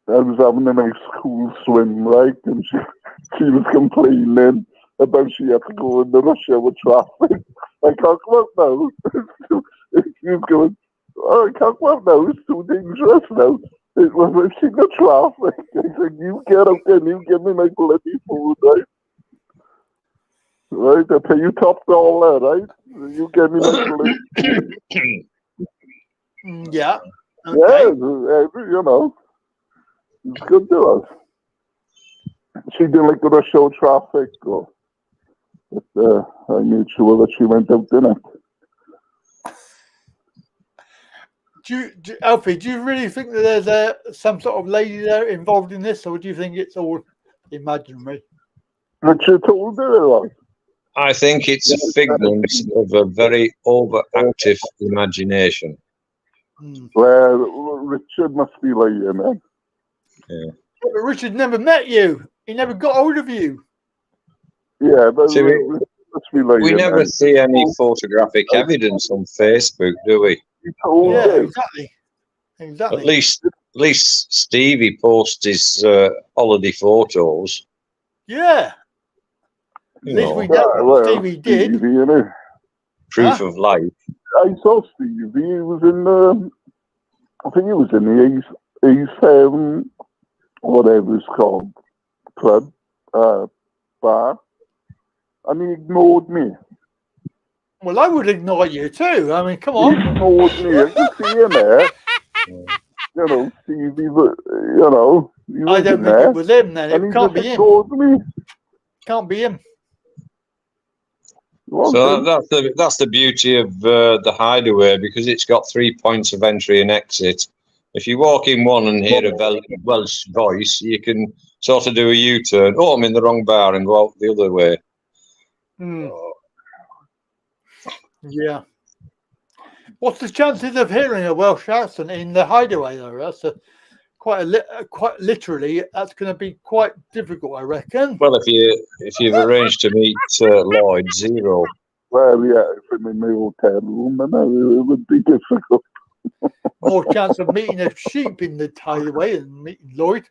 I was having a nice cool swim, right? And she was complaining about she had to go in the rush hour traffic. I can't go out now. She was going, oh, I can't go out now. It's too dangerous now. It was in the traffic. I said, you get out there and you give me my bloody food, right? Right, I pay you top dollar, right? You give me my bloody Yeah. Okay. Yeah, you know. It's good to us. She didn't like the rush hour traffic, but I made sure that she went out in it. Alfie, do you really think that there's some sort of lady there involved in this, or do you think it's all imaginary? Richard told her it was. I think it's a figment of a very overactive imagination. Well, Richard must be lying, man. Yeah. But Richard never met you. He never got hold of you. Yeah, but See, we never see any photographic evidence on Facebook, do we? Yeah, exactly. Exactly. At least Stevie posts his holiday photos. Yeah. At least we know what Stevie did. Stevie, you know. Proof of life. I saw Stevie. He was in I think he was in the A7, whatever it's called, club, bar, and he ignored me. Well, I would ignore you too. I mean, come on. He ignored me. I can see him there. You know, Stevie, you know. I don't think it was him then. It can't be him. Me. Can't be him. So that's the beauty of the Hideaway, because it's got 3 points of entry and exit. If you walk in one and hear a Welsh voice, you can sort of do a U-turn. Oh, I'm in the wrong bar, and go out the other way. Yeah. What's the chances of hearing a Welsh accent in the Hideaway, though? That's a quite literally, that's going to be quite difficult, I reckon. Well, if you've arranged to meet Lloyd, zero. Well, yeah, if I'm in my hotel room, and it would be difficult. More chance of meeting a sheep in the highway than meeting Lloyd.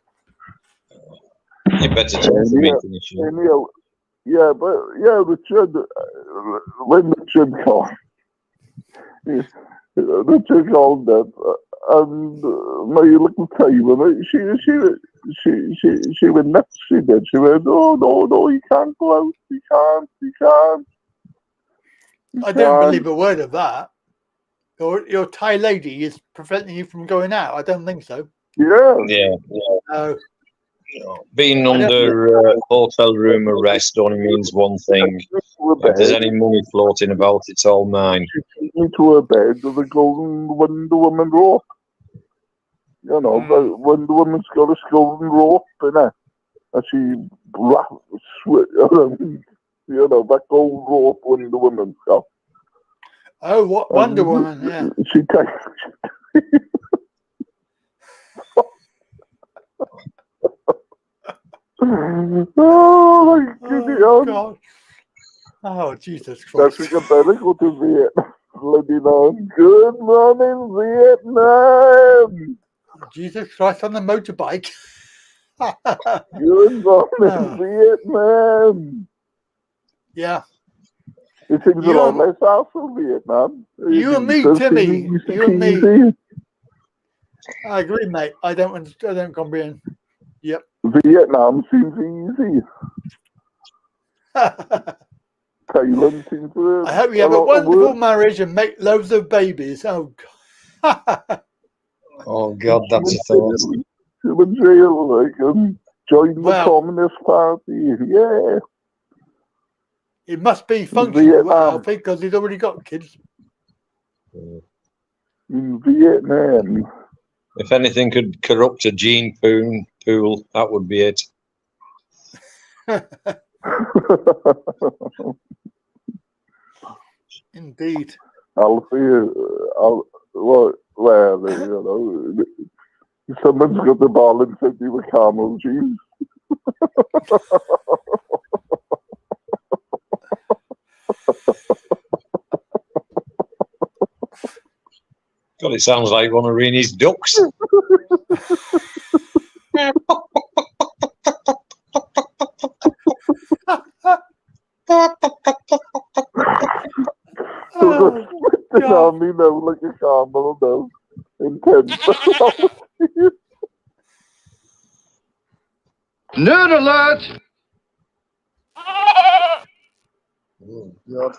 You better chance of meeting a sheep. Yeah, but yeah, Richard, when Richard called, that, and my little time, she went nuts. She did. She went, no, you can't go out. You can't. I don't believe a word of that. Your Thai lady is preventing you from going out. I don't think so. Yeah. No. Being under hotel room arrest only means one thing. If there's any money floating about, it's all mine. She took me to her bed with a golden Wonder Woman rope. You know, the Wonder Woman's got a golden rope in it. And she you know, that gold rope Wonder Woman's got. Oh, what Wonder Woman, yeah. She takes... Oh my goodness! God. Oh, Jesus Christ! That's better go to Vietnam. Good morning, Vietnam. Jesus Christ on the motorbike. Good morning, Vietnam. Yeah. It seems a lot less awful, Vietnam. You and me, Timmy. You and me. I agree, mate. I don't comprehend. Yep. Vietnam seems easy. Thailand seems to I hope you have a wonderful marriage and make loads of babies. Oh, God. Oh, God, that's a thought. To the jail, like, join the Communist Party. Yeah. It must be functioning well, because he's already got kids. In Vietnam. If anything could corrupt a gene pool, that would be it. Indeed. Well, you know, someone's got the ball and said they were camel genes. God, it sounds like one of Reenie's ducks. The army now like a camel now. Intense. Nerd alert! Oh, God.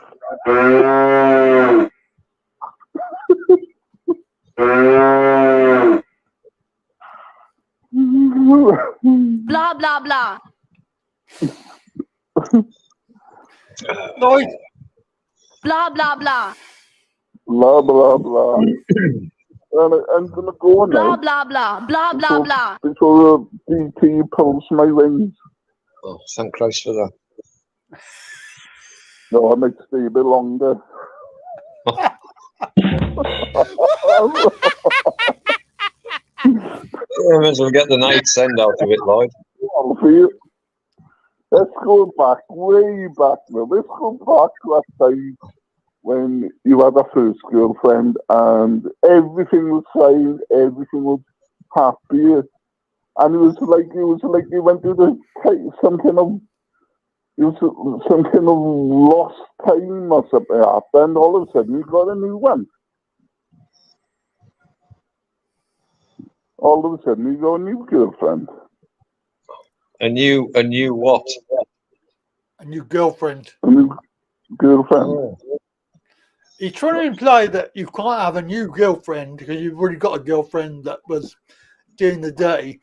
Blah, blah, blah. Lloyd. Blah, blah, blah. Blah, blah, blah. I'm going to go now. Blah, blah, blah. Blah, blah, blah. Before the DT pulls my wings. Oh, thank Christ for that. No, I might stay a bit longer. Yeah, may as well get the night send out of it, Lloyd. Let's go back, way back now. Let's go back last time when you had a first girlfriend and everything was fine, everything was happy, and it was like you went through some kind of lost time or something happened. All of a sudden, you got a new one. All of a sudden, you got a new girlfriend. A new what? A new girlfriend. A new girlfriend. Oh. He's trying to imply that you can't have a new girlfriend because you've already got a girlfriend that was doing the dirty.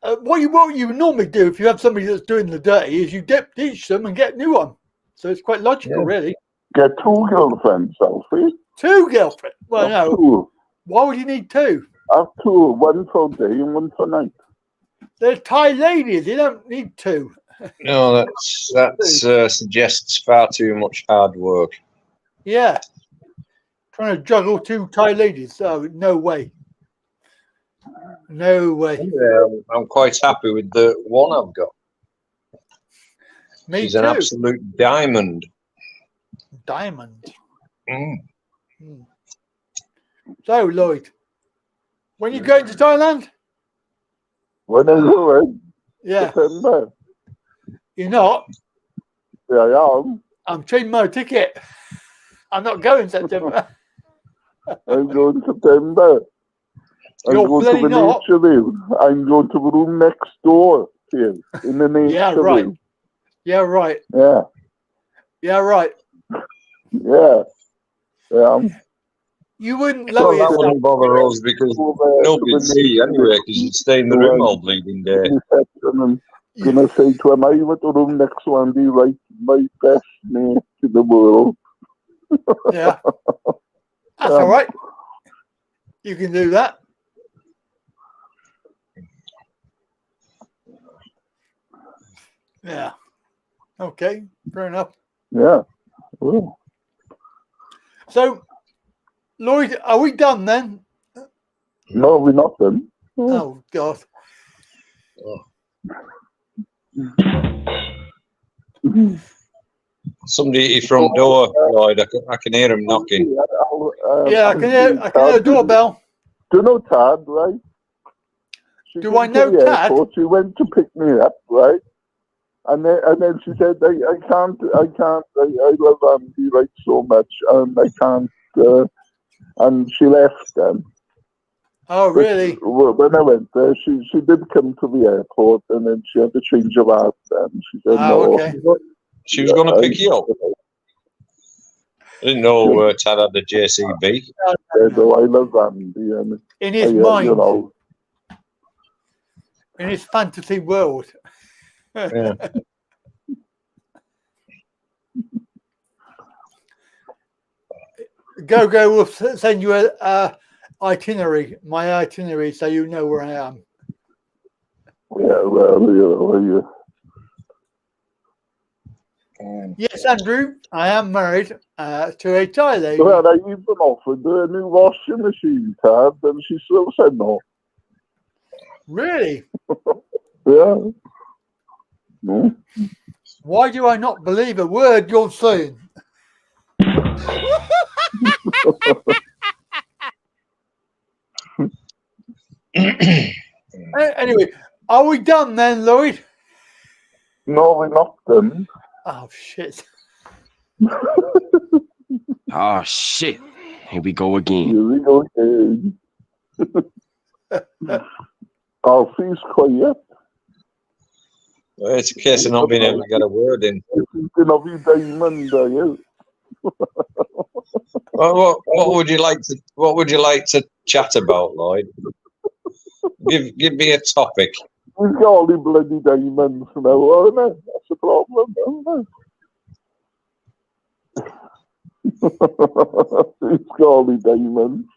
What you normally do if you have somebody that's doing the dirty is you ditch them and get a new one. So it's quite logical, really. Get two girlfriends, Alfie. Two girlfriends? Well, no. Two. Why would you need two? Have two, one for day and one for night. They're Thai ladies. You don't need two. No, that suggests far too much hard work. Yeah. Trying to juggle two Thai ladies. So no way. No way. Yeah, I'm quite happy with the one I've got. Me She's too. an absolute diamond. Diamond. Mm. So, Lloyd, when you going to Thailand? When I go in Yeah. September. You're not? Yeah, I am. I'm changing my ticket. I'm not going September. I'm going September. I'm You're going to bloody the not. nature room. I'm going to the room next door to you, in the nature Yeah, right. room. Yeah, right. Yeah, Yeah, right. yeah. You wouldn't Well, lower that yourself. wouldn't bother us because nobody'd see you anyway because you'd stay in the room all bleeding day. I'm going to say to him, I went to the room next to Andy Wright, my best mate in the world. Yeah. That's all right. You can do that. Yeah. Okay. Fair enough. Yeah. Well, So, Lloyd, are we done then? no, we're not done. Oh, God. Somebody at your front door, Lloyd. I can hear him knocking. Yeah, I can hear a doorbell. Do you know Tad, right? Do I know Tad? She went to pick me up, right? And then she said, I can't, I love Andy Wright so much, and I can't, and she left then. Oh, really? But when I went there, she did come to the airport, and then she had to change her heart then. She said, no. Okay. She was going to pick you up. I didn't know Tad had the JCB. No, I love Andy. And in his mind. You know. In his fantasy world. Yeah. Go will send you a itinerary, my itinerary, so you know where I am. Yeah, well, you know. Yes, Andrew, I am married to a Thai lady. Well, I even offered her a new washing machine, Tad, and she still said no. Really? Yeah. No. Why do I not believe a word you're saying? Anyway, are we done then, Lloyd? No, we're not done. Oh, shit. Oh, shit. Here we go again. Here we go again. Alfie's quiet. Well, it's a case of not being able to get a word in. Thinking of you, Diamond, are you? Well, what would you like to chat about, Lloyd? Give me a topic. We've got all the bloody diamonds now, aren't we? That's the problem, isn't it? It's got all the diamonds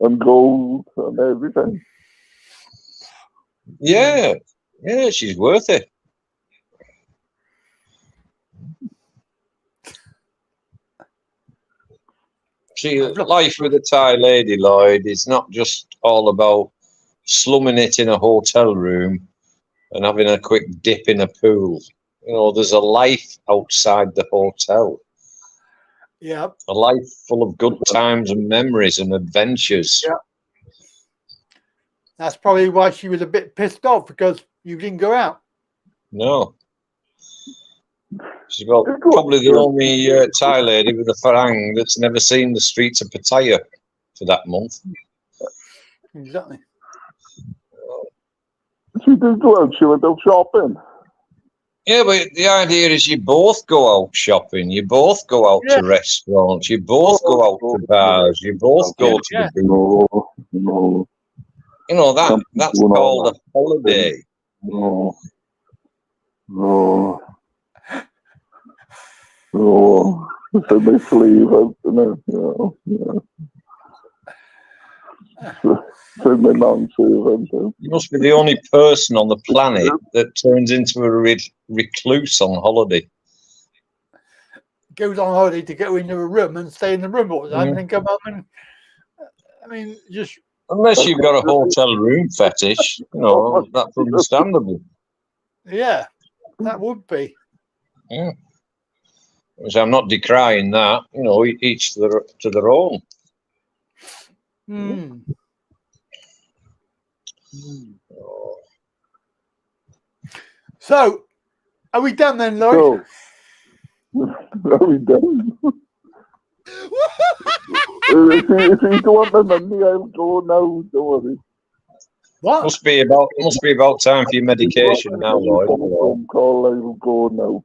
and gold and everything. Yeah, she's worth it. See, life with a Thai lady, Lloyd, is not just all about slumming it in a hotel room and having a quick dip in a pool. You know, there's a life outside the hotel. Yeah. A life full of good times and memories and adventures. Yeah. That's probably why she was a bit pissed off, because you didn't go out. No. She's probably the only Thai lady with a farang that's never seen the streets of Pattaya for that month. Exactly. She did go out. She went out shopping. Yeah, but the idea is you both go out shopping. You both go out to restaurants. You both go out to bars. You both go to the beach. No. You know, that's called a holiday. No. It's a big sleeve, isn't it? So my non-servant. You must be the only person on the planet that turns into a recluse on holiday. Goes on holiday to go into a room and stay in the room all the time, and then come home and, I mean, just Unless you've got a hotel room fetish, you know, that's understandable. Yeah, that would be. Yeah. So I'm not decrying that, you know, each to their own. Hmm. So, are we done then, Lloyd? Are we done? if you don't want the money, I'll go now. Don't worry. What? Must be about time for your medication now, Lloyd. Phone call, I will go now.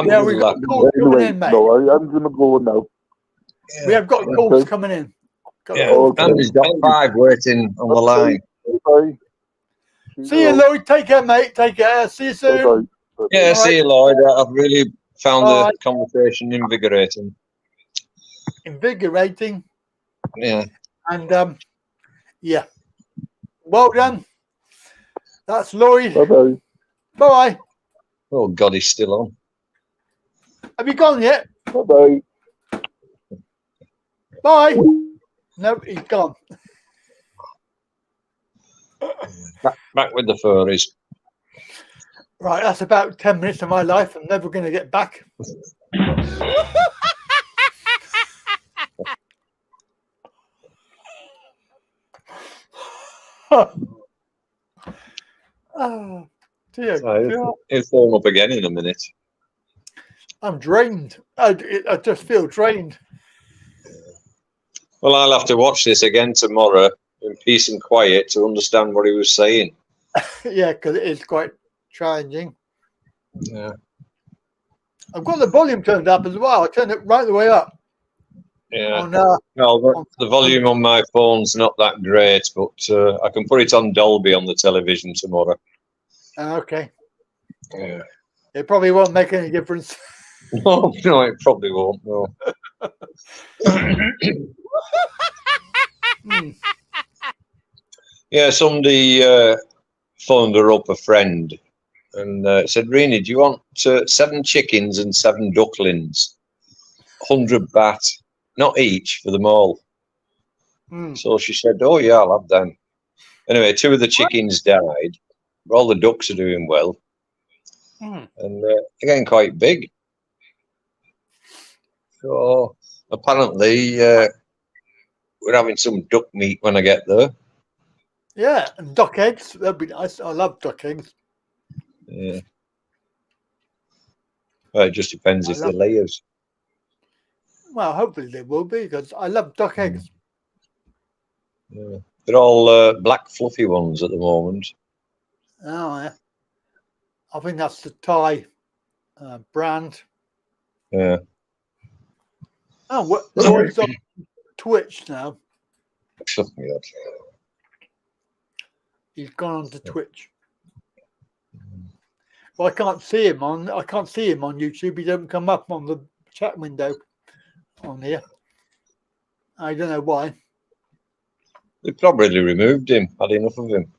Yeah, we've got calls coming in, mate. No, I'm going to go now. Yeah. We have got calls coming in. Andy's got 5 waiting on the line. Bye. See you, Lloyd. Take care, mate. Take care. See you soon. Yeah, see you, Lloyd. I've really found the conversation invigorating. Invigorating. Yeah. And, yeah. Well done. That's Lloyd. Bye-bye. Bye-bye. Oh, God, he's still on. Have you gone yet? Bye-bye. Bye. No, he's gone. Back with the furries. Right, that's about 10 minutes of my life. I'm never going to get back. Oh, dear. He'll phone up again in a minute. I'm drained. I just feel drained. Well, I'll have to watch this again tomorrow in peace and quiet to understand what he was saying. Yeah, because it is quite challenging. Yeah. I've got the volume turned up as well. I turned it right the way up. Yeah. The volume on my phone's not that great, but I can put it on Dolby on the television tomorrow. Okay. Yeah. It probably won't make any difference. No, it probably won't. No. Yeah, somebody phoned her up, a friend, and said, "Rini, do you want 7 chickens and 7 ducklings? 100 baht, not each, for them all." So she said, "Oh yeah, I'll have them." Anyway, 2 of the chickens died, but all the ducks are doing well, and they're getting quite big. So apparently, we're having some duck meat when I get there. Yeah, and duck eggs. That'd be nice. I love duck eggs. Yeah. Well, it just depends if they're layers. Well, hopefully they will be, because I love duck eggs. Yeah. They're all black fluffy ones at the moment. Oh, yeah. I think that's the Thai brand. Yeah. Oh, Lloyd's on Twitch now. He's gone on to Twitch. Well, I can't see him on YouTube. He doesn't come up on the chat window on here. I don't know why. They probably removed him. Had enough of him.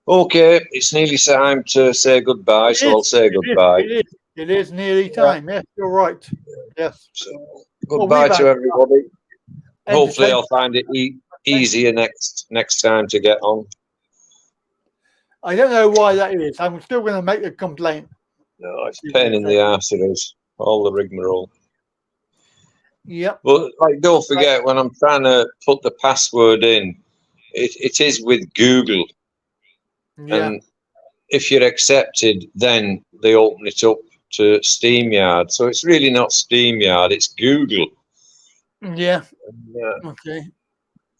Okay, it's nearly time to say goodbye, so I'll say goodbye. It is nearly time. Yes, you're right. Yes. So, goodbye to everybody. Hopefully, I'll find it easier next time to get on. I don't know why that is. I'm still going to make a complaint. No, it's a pain in the arse. It is all the rigmarole. Yep. But don't forget, when I'm trying to put the password in, it is with Google. Yeah. And if you're accepted, then they open it up to Streamyard. So it's really not Streamyard, it's Google. Yeah. And, okay.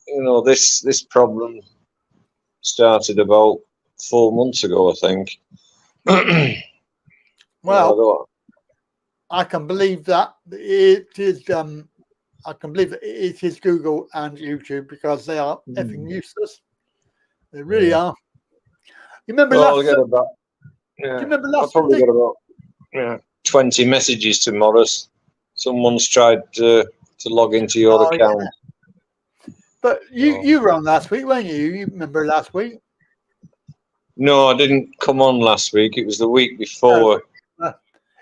You know, this problem started about 4 months ago, I think. Well, I can believe that it is. I can believe that it is Google and YouTube, because they are effing useless. They really are. You remember last? Do you remember last? I'll probably get about 20 messages tomorrow. Someone's tried to log into your account. Yeah. But you were on last week, weren't you? You remember last week? No, I didn't come on last week. It was the week before.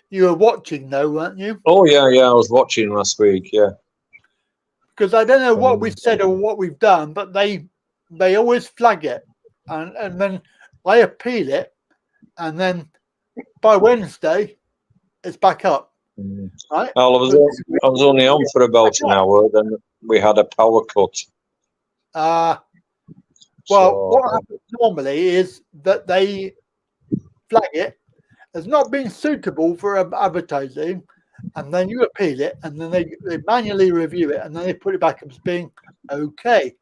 You were watching though, weren't you? Oh yeah, I was watching last week. Yeah. because I don't know what we said or what we've done, but they always flag it, and then I appeal it, and then by Wednesday it's back up. Right? Well, I was only on for about an hour, then we had a power cut. Well, what happens normally is that they flag it as not being suitable for advertising, and then you appeal it, and then they manually review it, and then they put it back as being okay.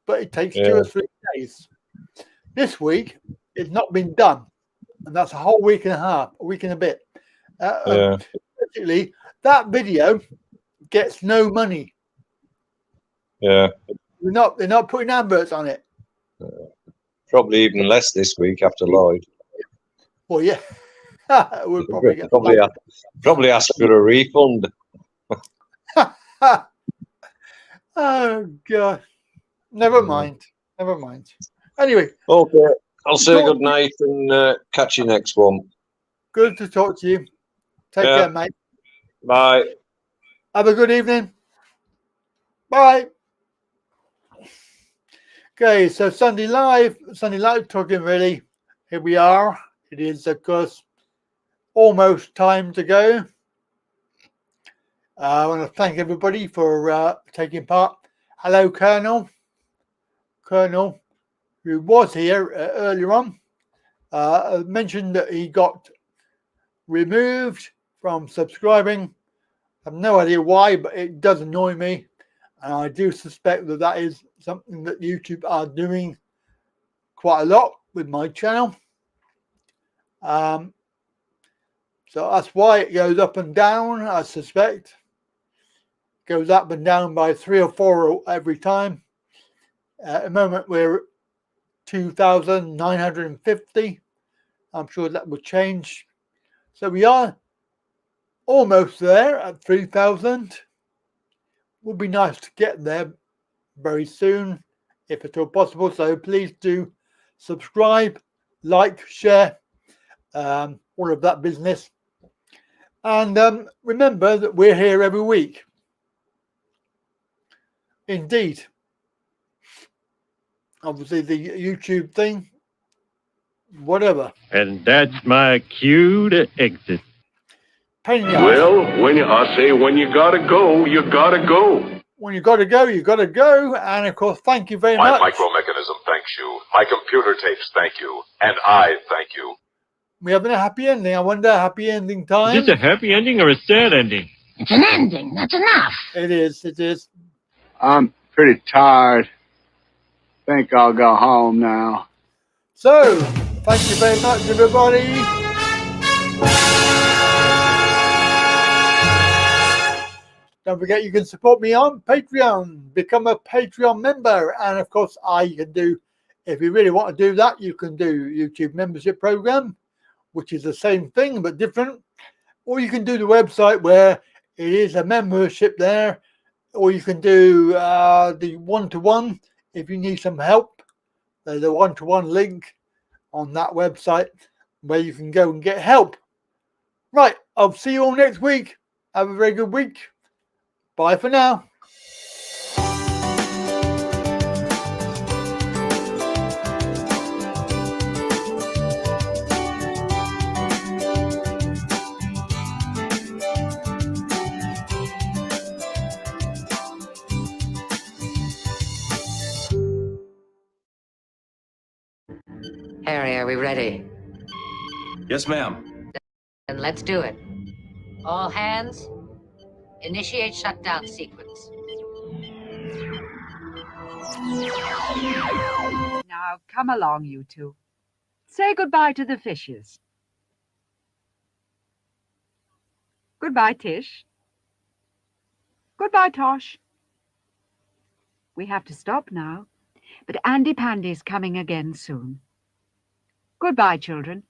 But it takes 2 or 3 days. This week, it's not been done, and that's a whole week and a half, a week and a bit. Basically, that video gets no money. Yeah. They're not putting adverts on it. Probably even less this week after Lloyd. Well, yeah. We'll probably ask for a refund. Oh, God. Never mind. Never mind. Anyway. Okay. I'll say good night and catch you next one. Good to talk to you. Take care, mate. Bye. Have a good evening. Bye. Okay, so Sunday Live talking really. Here we are. It is, of course, almost time to go. I want to thank everybody for taking part. Hello, Colonel, who was here earlier on. Mentioned that he got removed from subscribing. I have no idea why, but it does annoy me. And I do suspect that that is something that YouTube are doing quite a lot with my channel. So that's why it goes up and down, I suspect. Goes up and down by 3 or 4 every time. At the moment, we're 2,950. I'm sure that will change. So we are almost there at 3,000. Would be nice to get there very soon, if at all possible. So please do subscribe, like, share, all of that business. And remember that we're here every week. Indeed. Obviously, the YouTube thing, whatever. And that's my cue to exit. Well, when you gotta go, you gotta go. When you gotta go, you gotta go. And of course, thank you very much. My micromechanism thanks you. My computer tapes thank you. And I thank you. We're having a happy ending. I wonder, happy ending time. Is this a happy ending or a sad ending? It's an ending. That's enough. It is. It is. I'm pretty tired. Think I'll go home now. So, thank you very much, everybody. Don't forget, you can support me on Patreon. Become a Patreon member. And of course, you can do, if you really want to do that, you can do YouTube membership program, which is the same thing but different. Or you can do the website where it is a membership there. Or you can do the one-to-one if you need some help. There's a one-to-one link on that website where you can go and get help. Right, I'll see you all next week. Have a very good week. Bye for now. Harry, are we ready? Yes, ma'am. Then let's do it. All hands, initiate shutdown sequence. Now, come along, you two. Say goodbye to the fishes. Goodbye, Tish. Goodbye, Tosh. We have to stop now, but Andy Pandy's coming again soon. Goodbye, children.